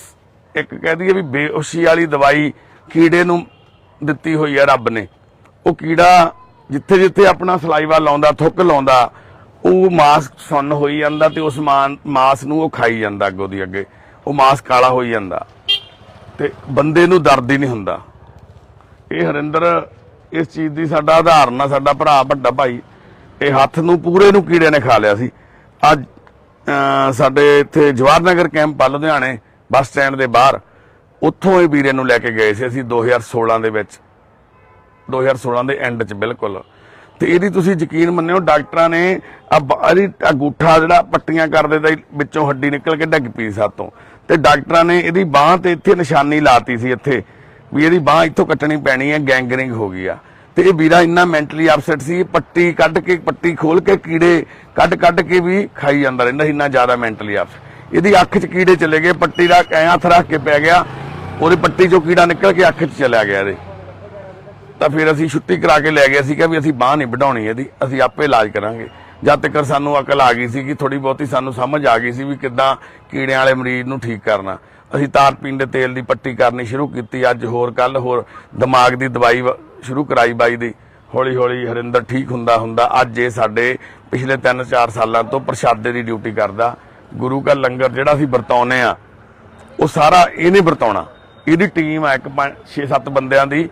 ਇੱਕ ਕਹਿ ਦਈਏ ਵੀ ਬੇਹੋਸ਼ੀ ਵਾਲੀ ਦਵਾਈ ਕੀੜੇ ਨੂੰ ਦਿੱਤੀ ਹੋਈ ਹੈ ਰੱਬ ਨੇ ਉਹ ਕੀੜਾ ਜਿੱਥੇ ਜਿੱਥੇ ਆਪਣਾ ਸਲਾਈਵਾ ਲਾਉਂਦਾ ਥੁੱਕ ਲਾਉਂਦਾ ਉਹ ਮਾਸ ਸੁੰਨ ਹੋਈ ਜਾਂਦਾ ਤੇ ਉਸ ਮਾਸ ਨੂੰ ਉਹ ਖਾਈ ਜਾਂਦਾ ਅੱਗੋਂ ਦੀ ਅੱਗੇ, ਉਹ ਮਾਸ ਕਾਲਾ ਹੋਈ ਜਾਂਦਾ ਤੇ ਬੰਦੇ ਨੂੰ ਦਰਦ ਹੀ ਨਹੀਂ ਹੁੰਦਾ। ਇਹ ਹਰਿੰਦਰ ਇਸ ਚੀਜ਼ ਦੀ ਸਾਡਾ ਉਦਾਹਰਨ ਆ, ਸਾਡਾ ਭਰਾ ਵੱਡਾ ਭਾਈ। ਇਹ ਹੱਥ ਨੂੰ ਪੂਰੇ ਨੂੰ ਕੀੜੇ ਨੇ ਖਾ ਲਿਆ ਸੀ। ਅੱਜ ਸਾਡੇ ਇੱਥੇ ਜਵਾਹਰ ਨਗਰ ਕੈਂਪ ਆ ਲੁਧਿਆਣੇ ਬੱਸ ਸਟੈਂਡ ਦੇ ਬਾਹਰ, ਉੱਥੋਂ ਇਹ ਵੀਰੇ ਨੂੰ ਲੈ ਕੇ ਗਏ ਸੀ ਅਸੀਂ 2016 ਦੇ ਵਿੱਚ, 2016 ਦੇ ਐਂਡ 'ਚ ਬਿਲਕੁਲ। ਤੇ ਇਹਦੀ ਤੁਸੀਂ ਯਕੀਨ ਮੰਨਿਓ ਡਾਕਟਰਾਂ ਨੇ ਅੰਗੂਠਾ ਜਿਹੜਾ ਪੱਟੀਆਂ ਕਰਦੇ ਤਾਂ ਵਿੱਚੋਂ ਹੱਡੀ ਨਿਕਲ ਕੇ ਡਿੱਗ ਪਈ ਸਾਤੋਂ, ਤੇ ਡਾਕਟਰਾਂ ਨੇ ਇਹਦੀ ਬਾਂਹ ਤੇ ਇੱਥੇ ਨਿਸ਼ਾਨੀ ਲਾਤੀ ਸੀ ਇੱਥੇ ਵੀ ਇਹਦੀ ਬਾਂਹ ਇੱਥੋਂ ਕੱਟਣੀ ਪੈਣੀ ਹੈ, ਗੈਂਗਰਿੰਗ ਹੋ ਗਈ ਆ। ਤੇ ਇਹ ਵੀਰਾ ਇੰਨਾ ਮੈਂਟਲੀ ਅਪਸੈਟ ਸੀ, ਪੱਟੀ ਕੱਢ ਕੇ ਪੱਟੀ ਖੋਲ ਕੇ ਕੀੜੇ ਕੱਢ ਕੇ ਵੀ ਖਾਈ ਜਾਂਦਾ ਰਹਿੰਦਾ ਸੀ, ਇੰਨਾ ਜ਼ਿਆਦਾ ਮੈਂਟਲੀ ਅਪਸੈਟ। ਇਹਦੀ ਅੱਖ 'ਚ ਕੀੜੇ ਚਲੇ ਗਏ, ਪੱਟੀ ਦਾ ਐਂ ਹੱਥ ਰੱਖ ਕੇ ਪੈ ਗਿਆ, ਉਹਦੀ ਪੱਟੀ 'ਚੋਂ ਕੀੜਾ ਨਿਕਲ ਕੇ ਅੱਖ 'ਚ ਚਲਿਆ ਗਿਆ ਇਹਦੇ। ਤਾਂ ਫਿਰ ਅਸੀਂ ਛੁੱਟੀ ਕਰਾ ਕੇ ਲੈ ਗਏ ਸੀ ਕਿ ਵੀ ਅਸੀਂ ਬਾਂਹ ਨਹੀਂ ਵਢਾਉਣੀ ਇਹਦੀ, ਅਸੀਂ ਆਪੇ ਇਲਾਜ ਕਰਾਂਗੇ। ਜਦ ਤੱਕ ਸਾਨੂੰ ਅਕਲ ਆ ਗਈ ਸੀ ਕਿ ਥੋੜੀ ਬਹੁਤੀ ਸਾਨੂੰ ਸਮਝ ਆ ਗਈ ਸੀ ਵੀ ਕਿੱਦਾਂ ਕੀੜਿਆਂ ਵਾਲੇ ਮਰੀਜ਼ ਨੂੰ ਠੀਕ ਕਰਨਾ। ਅਸੀਂ ਤਾਰਪੀਨ ਦੇ ਤੇਲ ਦੀ ਪੱਟੀ ਕਰਨੀ ਸ਼ੁਰੂ ਕੀਤੀ, ਅੱਜ ਹੋਰ ਕੱਲ ਹੋਰ ਦਿਮਾਗ ਦੀ ਦਵਾਈ ਸ਼ੁਰੂ ਕਰਾਈ ਬਾਈ ਦੀ। ਹੌਲੀ ਹੌਲੀ ਹਰਿੰਦਰ ਠੀਕ ਹੁੰਦਾ ਅੱਜ ਇਹ ਸਾਡੇ ਪਿਛਲੇ 3-4 ਸਾਲਾਂ ਤੋਂ ਪ੍ਰਸ਼ਾਦੇ ਦੀ ਡਿਊਟੀ ਕਰਦਾ। ਗੁਰੂ ਕਾ ਲੰਗਰ ਜਿਹੜਾ ਅਸੀਂ ਵਰਤਾਉਂਦੇ ਆ ਉਹ ਸਾਰਾ ਇਹਨੇ ਵਰਤਾਉਣਾ। ਇਹਦੀ ਟੀਮ ਆ 6-7 ਬੰਦਿਆਂ ਦੀ,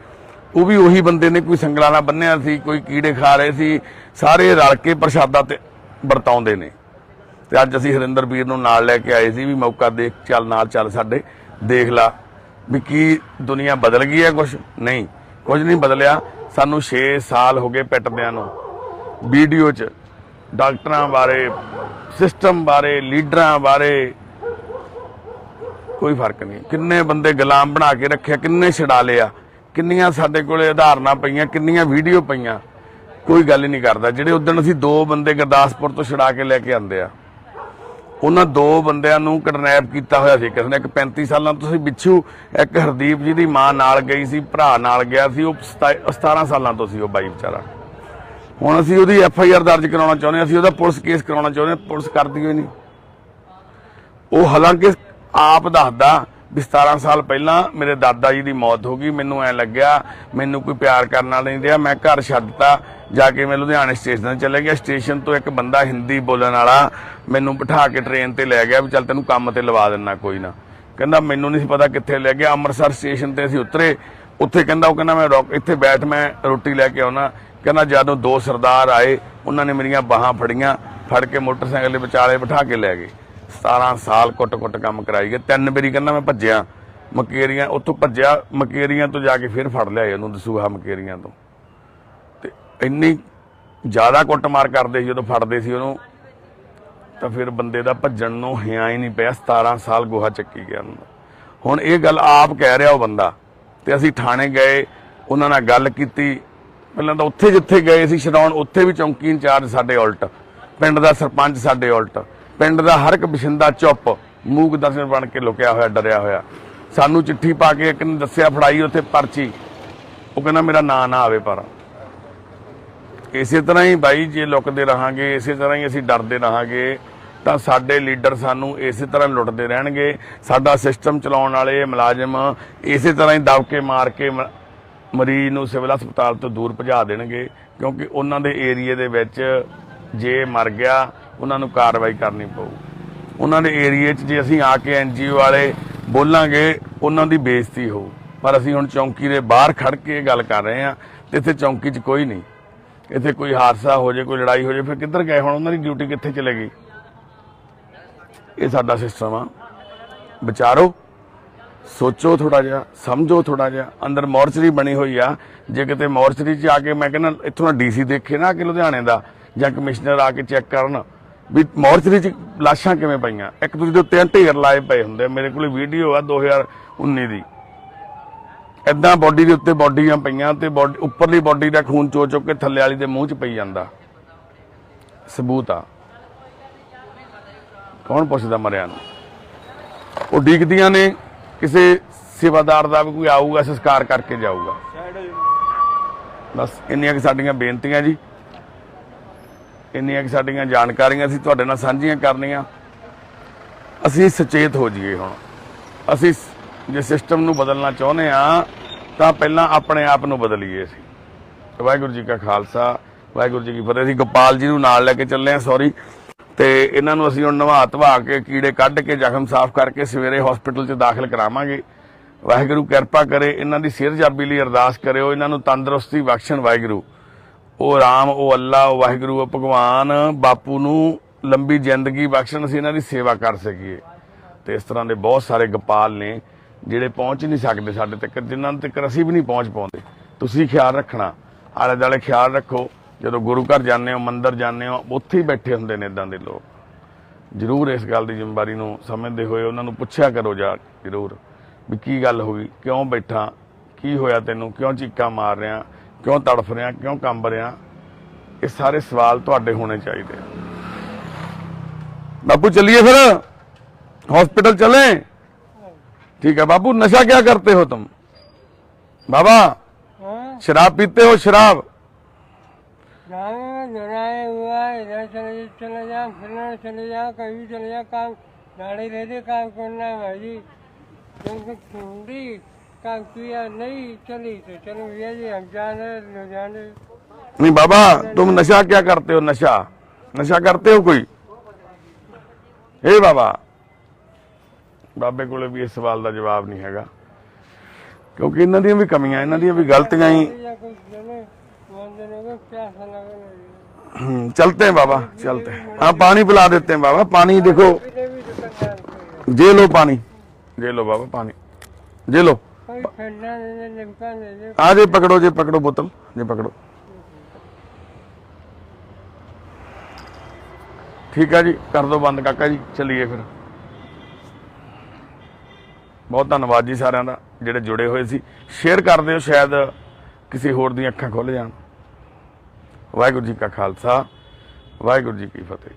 ਉਹ ਵੀ ਉਹੀ ਬੰਦੇ ਨੇ, ਕੋਈ ਸੰਗਲਾਂ ਨਾਲ ਬੰਨਿਆ ਸੀ, ਕੋਈ ਕੀੜੇ ਖਾ ਰਹੇ ਸੀ, ਸਾਰੇ ਰਲ ਕੇ ਪ੍ਰਸ਼ਾਦਾ ਤੇ ਵਰਤਾਉਂਦੇ ਨੇ। ਤੇ ਅੱਜ ਅਸੀਂ ਹਰਿੰਦਰ ਵੀਰ ਨੂੰ ਨਾਲ ਲੈ ਕੇ ਆਏ ਸੀ ਵੀ ਮੌਕਾ ਦੇਖ, ਚੱਲ ਨਾਲ ਚੱਲ ਸਾਡੇ, ਦੇਖ ਲਾ ਵੀ ਕੀ ਦੁਨੀਆ ਬਦਲ ਗਈ ਹੈ। ਕੁਝ ਨਹੀਂ ਬਦਲਿਆ। ਸਾਨੂੰ 6 ਸਾਲ ਹੋ ਗਏ ਪਿੱਟਦਿਆਂ ਨੂੰ, ਵੀਡੀਓ 'ਚ ਡਾਕਟਰਾਂ ਬਾਰੇ, ਸਿਸਟਮ ਬਾਰੇ, ਲੀਡਰਾਂ ਬਾਰੇ ਕੋਈ ਫਰਕ ਨਹੀਂ। ਕਿੰਨੇ ਬੰਦੇ ਗੁਲਾਮ ਬਣਾ ਕੇ ਰੱਖਿਆ, ਕਿੰਨੇ ਛਡਾ ਲਿਆ, ਕਿੰਨੀਆਂ ਸਾਡੇ ਕੋਲੇ ਉਦਾਹਰਨਾਂ ਪਈਆਂ, ਕਿੰਨੀਆਂ ਵੀਡੀਓ ਪਈਆਂ, ਕੋਈ ਗੱਲ ਹੀ ਨਹੀਂ ਕਰਦਾ। ਜਿਹੜੇ ਉਦਣ ਅਸੀਂ 2 ਬੰਦੇ ਗੁਰਦਾਸਪੁਰ ਤੋਂ ਛਡਾ ਕੇ ਲੈ ਕੇ ਆਂਦੇ ਆ, ਉਹਨਾਂ 2 ਬੰਦਿਆਂ ਨੂੰ ਕਿਡਨੈਪ ਕੀਤਾ ਹੋਇਆ ਸੀ ਕਿਸੇ ਨੇ। ਇੱਕ 35 ਸਾਲਾਂ ਤੋਂ ਸੀ ਬਿੱਛੂ, ਇੱਕ ਹਰਦੀਪ ਜੀ ਦੀ ਮਾਂ ਨਾਲ ਗਈ ਸੀ, ਭਰਾ ਨਾਲ ਗਿਆ ਸੀ, ਉਹ 17 ਸਾਲਾਂ ਤੋਂ ਸੀ ਉਹ ਬਾਈ ਵਿਚਾਰਾ। ਹੁਣ ਅਸੀਂ ਉਹਦੀ FIR ਦਰਜ ਕਰਾਉਣਾ ਚਾਹੁੰਦੇ ਹਾਂ, ਅਸੀਂ ਉਹਦਾ ਪੁਲਿਸ ਕੇਸ ਕਰਾਉਣਾ ਚਾਹੁੰਦੇ ਹਾਂ, ਪੁਲਿਸ ਕਰਦੀ ਹੋਈ ਨਹੀਂ। ਉਹ ਹਾਲਾਂਕਿ ਆਪ ਦੱਸਦਾ ਵੀ 17 ਸਾਲ ਪਹਿਲਾਂ ਮੇਰੇ ਦਾਦਾ ਜੀ ਦੀ ਮੌਤ ਹੋ ਗਈ, ਮੈਨੂੰ ਐ ਲੱਗਿਆ ਮੈਨੂੰ ਕੋਈ ਪਿਆਰ ਕਰਨ ਵਾਲਾ ਨਹੀਂ ਰਿਹਾ, ਮੈਂ ਘਰ ਛੱਡਤਾ, ਜਾ ਕੇ ਮੈਂ ਲੁਧਿਆਣੇ ਸਟੇਸ਼ਨ ਚਲੇ ਗਿਆ। ਸਟੇਸ਼ਨ ਤੋਂ ਇੱਕ ਬੰਦਾ ਹਿੰਦੀ ਬੋਲਣ ਵਾਲਾ ਮੈਨੂੰ ਬਿਠਾ ਕੇ ਟ੍ਰੇਨ ਤੇ ਲੈ ਗਿਆ ਵੀ ਚੱਲ ਤੈਨੂੰ ਕੰਮ ਤੇ ਲਵਾ ਦਿੰਨਾ ਕੋਈ ਨਾ। ਕਹਿੰਦਾ ਮੈਨੂੰ ਨਹੀਂ ਸੀ ਪਤਾ ਕਿੱਥੇ ਲੈ ਗਿਆ। ਅੰਮ੍ਰਿਤਸਰ ਸਟੇਸ਼ਨ ਤੇ ਅਸੀਂ ਉਤਰੇ, ਉੱਥੇ ਕਹਿੰਦਾ ਉਹ ਕਹਿੰਦਾ ਮੈਂ ਇੱਥੇ ਬੈਠ, ਮੈਂ ਰੋਟੀ ਲੈ ਕੇ ਆਉਣਾ। ਕਹਿੰਦਾ ਜਦੋਂ 2 ਸਰਦਾਰ ਆਏ, ਉਹਨਾਂ ਨੇ ਮੇਰੀਆਂ ਬਾਹਾਂ ਫੜੀਆਂ, ਫੜ ਕੇ ਮੋਟਰਸਾਈਕਲ ਦੇ ਵਿਚਾਲੇ ਬਿਠਾ ਕੇ ਲੈ ਗਏ। 17 ਸਾਲ ਕੁੱਟ ਕੰਮ ਕਰਾਈ ਗਏ। 3 ਵਾਰੀ ਕਹਿੰਦਾ ਮੈਂ ਭੱਜਿਆ ਮਕੇਰੀਆਂ, ਉੱਥੋਂ ਭੱਜਿਆ, ਮਕੇਰੀਆਂ ਤੋਂ ਜਾ ਕੇ ਫਿਰ ਫੜ ਲਿਆਏ ਉਹਨੂੰ, ਦਸੂਹਾ ਮਕੇਰੀਆਂ ਤੋਂ। ਤੇ ਇੰਨੀ ਜ਼ਿਆਦਾ ਕੁੱਟਮਾਰ ਕਰਦੇ ਸੀ ਜਦੋਂ ਫੜਦੇ ਸੀ ਉਹਨੂੰ, ਤਾਂ ਫਿਰ ਬੰਦੇ ਦਾ ਭੱਜਣ ਨੂੰ ਹਿਆ ਹੀ ਨਹੀਂ ਪਿਆ। 17 ਸਾਲ ਗੋਹਾ ਚੱਕੀ ਗਿਆ। ਹੁਣ ਇਹ ਗੱਲ ਆਪ ਕਹਿ ਰਿਹਾ ਉਹ ਬੰਦਾ। ਤੇ ਅਸੀਂ ਥਾਣੇ ਗਏ, ਉਹਨਾਂ ਨਾਲ ਗੱਲ ਕੀਤੀ। ਪਹਿਲਾਂ ਤਾਂ ਉੱਥੇ ਜਿੱਥੇ ਗਏ ਸੀ ਛਡਾਉਣ, ਉੱਥੇ ਵੀ ਚੌਂਕੀ ਇੰਚਾਰਜ ਸਾਡੇ ਉਲਟ, ਪਿੰਡ ਦਾ ਸਰਪੰਚ ਸਾਡੇ ਉਲਟ, ਪਿੰਡ ਦਾ ਹਰ ਇੱਕ ਬਸ਼ਿੰਦਾ ਚੁੱਪ, ਮੂਕ ਦਰਸ਼ਨ ਬਣ ਕੇ ਲੁਕਿਆ ਹੋਇਆ, ਡਰਿਆ ਹੋਇਆ। ਸਾਨੂੰ ਚਿੱਠੀ ਪਾ ਕੇ ਇੱਕ ਨੇ ਦੱਸਿਆ, ਫੜਾਈ ਉੱਥੇ ਪਰਚੀ, ਉਹ ਕਹਿੰਦਾ ਮੇਰਾ ਨਾਂ ਨਾ ਆਵੇ। ਪਰ ਇਸੇ ਤਰ੍ਹਾਂ ਹੀ ਬਾਈ ਜੇ ਲੁਕਦੇ ਰਹਾਂਗੇ, ਇਸੇ ਤਰ੍ਹਾਂ ਹੀ ਅਸੀਂ ਡਰਦੇ ਰਹਾਂਗੇ, ਤਾਂ ਸਾਡੇ ਲੀਡਰ ਸਾਨੂੰ ਇਸੇ ਤਰ੍ਹਾਂ ਲੁੱਟਦੇ ਰਹਿਣਗੇ। ਸਾਡਾ ਸਿਸਟਮ ਚਲਾਉਣ ਵਾਲੇ ਮੁਲਾਜ਼ਮ ਇਸੇ ਤਰ੍ਹਾਂ ਹੀ ਦਬ ਕੇ ਮਾਰ ਕੇ ਮਰੀਜ਼ ਨੂੰ ਸਿਵਲ ਹਸਪਤਾਲ ਤੋਂ ਦੂਰ ਭਜਾ ਦੇਣਗੇ, ਕਿਉਂਕਿ ਉਹਨਾਂ ਦੇ ਏਰੀਏ ਦੇ ਵਿੱਚ ਜੇ ਮਰ ਗਿਆ ਉਹਨਾਂ ਨੂੰ ਕਾਰਵਾਈ ਕਰਨੀ ਪਊ। ਉਹਨਾਂ ਦੇ ਏਰੀਏ 'ਚ ਜੇ ਅਸੀਂ ਆ ਕੇ NGO ਵਾਲੇ ਬੋਲਾਂਗੇ, ਉਹਨਾਂ ਦੀ ਬੇਇੱਜ਼ਤੀ ਹੋਊ। ਪਰ ਅਸੀਂ ਹੁਣ ਚੌਂਕੀ ਦੇ ਬਾਹਰ ਖੜ ਕੇ ਇਹ ਗੱਲ ਕਰ ਰਹੇ ਹਾਂ, ਤੇ ਇੱਥੇ ਚੌਂਕੀ 'ਚ ਕੋਈ ਨਹੀਂ। ਇੱਥੇ ਕੋਈ ਹਾਦਸਾ ਹੋ ਜਾਏ, ਕੋਈ ਲੜਾਈ ਹੋ ਜਾਏ, ਫਿਰ ਕਿੱਧਰ ਗਏ? ਹੁਣ ਉਹਨਾਂ ਦੀ ਡਿਊਟੀ ਕਿੱਥੇ ਚਲੇ ਗਈ? ਇਹ ਸਾਡਾ ਸਿਸਟਮ ਆ। ਵਿਚਾਰੋ, ਸੋਚੋ ਥੋੜਾ ਜਿਹਾ, ਸਮਝੋ ਥੋੜਾ ਜਿਹਾ। ਅੰਦਰ ਮੋਰਚਰੀ ਬਣੀ ਹੋਈ ਆ, ਜੇ ਕਿਤੇ ਮੋਰਚਰੀ 'ਚ ਆ ਕੇ ਮੈਂ ਕਹਿੰਦਾ ਇੱਥੋਂ ਦਾ DC ਦੇਖੇ ਨਾ ਕਿ ਲੁਧਿਆਣੇ ਦਾ, ਜਾਂ ਕਮਿਸ਼ਨਰ ਆ ਕੇ ਚੈੱਕ ਕਰਨ ਵੀ ਮੋਰਚਰੀ 'ਚ ਲਾਸ਼ਾਂ ਕਿਵੇਂ ਪਈਆਂ। ਇੱਕ ਦੂਜੇ ਦੇ ਉੱਤੇ ਢੇਰ ਲਾਏ ਪਏ ਹੁੰਦੇ। ਮੇਰੇ ਕੋਲ ਵੀਡੀਓ ਆ 2019 ਦੀ, ਏਦਾਂ ਬੋਡੀ ਦੇ ਉੱਤੇ ਬੋਡੀਆਂ ਪਈਆਂ, ਤੇ ਉੱਪਰਲੀ ਬੋਡੀ ਦਾ ਖੂਨ ਚੋ ਚੁੱਕ ਕੇ ਥੱਲੇ ਵਾਲੀ ਦੇ ਮੂੰਹ 'ਚ ਪਈ ਜਾਂਦਾ। ਸਬੂਤ ਆ। ਕੌਣ ਪੁੱਛਦਾ ਮਰਿਆ ਨੂੰ? ਉਹ ਡੀਕਦੀਆਂ ਨੇ ਕਿਸੇ ਸੇਵਾਦਾਰ ਦਾ ਵੀ ਕੋਈ ਆਊਗਾ, ਸੰਸਕਾਰ ਕਰਕੇ ਜਾਊਗਾ। ਬਸ ਇੰਨੀਆਂ ਕਿ ਸਾਡੀਆਂ ਬੇਨਤੀਆਂ ਜੀ, ਇੰਨੀਆਂ ਕਿ ਸਾਡੀਆਂ ਜਾਣਕਾਰੀਆਂ ਅਸੀਂ ਤੁਹਾਡੇ ਨਾਲ ਸਾਂਝੀਆਂ ਕਰਨੀਆਂ। ਅਸੀਂ ਸੁਚੇਤ ਹੋ ਜਾਈਏ। ਹੁਣ ਅਸੀਂ ਜੇ ਸਿਸਟਮ ਨੂੰ ਬਦਲਣਾ ਚਾਹੁੰਦੇ ਆ, ਤਾਂ ਪਹਿਲਾਂ ਆਪਣੇ ਆਪ ਨੂੰ ਬਦਲੀਏ। ਅਸੀਂ ਵਾਹਿਗੁਰੂ ਜੀ ਕਾ ਖਾਲਸਾ, ਵਾਹਿਗੁਰੂ ਜੀ ਕੀ ਫਤਿਹ। ਅਸੀਂ ਗੋਪਾਲ ਜੀ ਨੂੰ ਨਾਲ ਲੈ ਕੇ ਚੱਲੇ ਆ, ਸੌਰੀ। ਤੇ ਇਹਨਾਂ ਨੂੰ ਅਸੀਂ ਹੁਣ ਨਵਾ ਧਵਾ ਕੇ ਕੀੜੇ ਕੱਢ ਕੇ ਜ਼ਖਮ ਸਾਫ਼ ਕਰਕੇ ਸਵੇਰੇ ਹਸਪੀਟਲ 'ਚ ਦਾਖਲ ਕਰਾਵਾਂਗੇ। ਵਾਹਿਗੁਰੂ ਕਿਰਪਾ ਕਰੇ, ਇਹਨਾਂ ਦੀ ਸਿਹਤਯਾਬੀ ਲਈ ਅਰਦਾਸ ਕਰਿਓ, ਇਹਨਾਂ ਨੂੰ ਤੰਦਰੁਸਤੀ ਬਖਸ਼ਣ ਵਾਹਿਗੁਰੂ। ਉਹ ਰਾਮ, ਉਹ ਅੱਲਾ, ਉਹ ਵਾਹਿਗੁਰੂ, ਉਹ ਭਗਵਾਨ ਬਾਪੂ ਨੂੰ ਲੰਬੀ ਜ਼ਿੰਦਗੀ ਬਖਸ਼ਣ, ਅਸੀਂ ਇਹਨਾਂ ਦੀ ਸੇਵਾ ਕਰ ਸਕੀਏ। ਤੇ ਇਸ ਤਰ੍ਹਾਂ ਦੇ ਬਹੁਤ ਸਾਰੇ ਗੋਪਾਲ ਨੇ ਜਿਹੜੇ ਪਹੁੰਚ ਨਹੀਂ ਸਕਦੇ ਸਾਡੇ ਤੱਕ, ਜਿਨ੍ਹਾਂ ਤੱਕ ਅਸੀਂ ਵੀ ਨਹੀਂ ਪਹੁੰਚ ਪਾਉਂਦੇ। ਤੁਸੀਂ ਖਿਆਲ ਰੱਖਣਾ, ਆਲੇ ਦੁਆਲੇ ਖਿਆਲ ਰੱਖੋ। ਜਦੋਂ ਗੁਰੂ ਘਰ ਜਾਂਦੇ ਹੋ, ਮੰਦਿਰ ਜਾਂਦੇ ਹੋ, ਉੱਥੇ ਹੀ ਬੈਠੇ ਹੁੰਦੇ ਨੇ ਇਦਾਂ ਦੇ ਲੋਕ। ਜ਼ਰੂਰ ਇਸ ਗੱਲ ਦੀ ਜ਼ਿੰਮੇਵਾਰੀ ਨੂੰ ਸਮਝਦੇ ਹੋਏ ਉਹਨਾਂ ਨੂੰ ਪੁੱਛਿਆ ਕਰੋ ਜਾ ਜ਼ਰੂਰ ਵੀ ਕੀ ਗੱਲ ਹੋ ਗਈ, ਕਿਉਂ ਬੈਠਾ, ਕੀ ਹੋਇਆ ਤੈਨੂੰ, ਕਿਉਂ ਚੀਕਾਂ ਮਾਰ ਰਿਹਾ, ਕਿਉਂ ਤੜਫ ਰਿਹਾ, ਕਿਉਂ ਕੰਬ ਰਿਹਾ। ਇਹ ਸਾਰੇ ਸਵਾਲ ਤੁਹਾਡੇ ਹੋਣੇ ਚਾਹੀਦੇ। बापू चलिए फिर हॉस्पिटल चले। ठीक है बापू। नशा क्या करते हो तुम बाबा? शराब पीते हो? शराब हुआ इधर चले जाओ, फिर चले जाओ, कभी चले जाओ, काम गाड़ी रहते काम करना है भाई जी। ठंडी काम किया नहीं चली तो चलो भैया जी हम जाने जाने। नहीं बाबा, तुम नशा क्या करते हो? नशा नशा करते हो कोई? ਇਹ ਬਾਬਾ, ਬਾਬੇ ਕੋਲੇ ਵੀ ਇਸ ਸਵਾਲ ਦਾ ਜਵਾਬ ਨਹੀਂ ਹੈਗਾ, ਕਿਉਂਕਿ ਇਹਨਾਂ ਦੀਆਂ ਵੀ ਕਮੀਆਂ, ਇਹਨਾਂ ਦੀਆਂ ਵੀ ਗਲਤੀਆਂ ਹੀ। चलते हैं बाबा, चलते हैं। हाँ पानी पिला देते हैं बाबा। पानी देखो, जे लो पानी, जे लो बाबा पानी, जे लो। हाँ जे पकड़ो बोतल, जे पकड़ो। ठीक है जी, कर दो बंद काका जी, चलिए फिर। बहुत धन्यवाद जी सारिਆਂ ਦਾ ਜਿਹੜੇ ਜੁੜੇ ਹੋਏ ਸੀ। शेयर कर ਦਿਓ, शायद ਕਿਸੇ ਹੋਰ ਦੀਆਂ ਅੱਖਾਂ ਖੁੱਲ ਜਾਣ। ਵਾਹਿਗੁਰੂ ਜੀ ਕਾ ਖਾਲਸਾ, ਵਾਹਿਗੁਰੂ ਜੀ ਕੀ ਫਤਿਹ।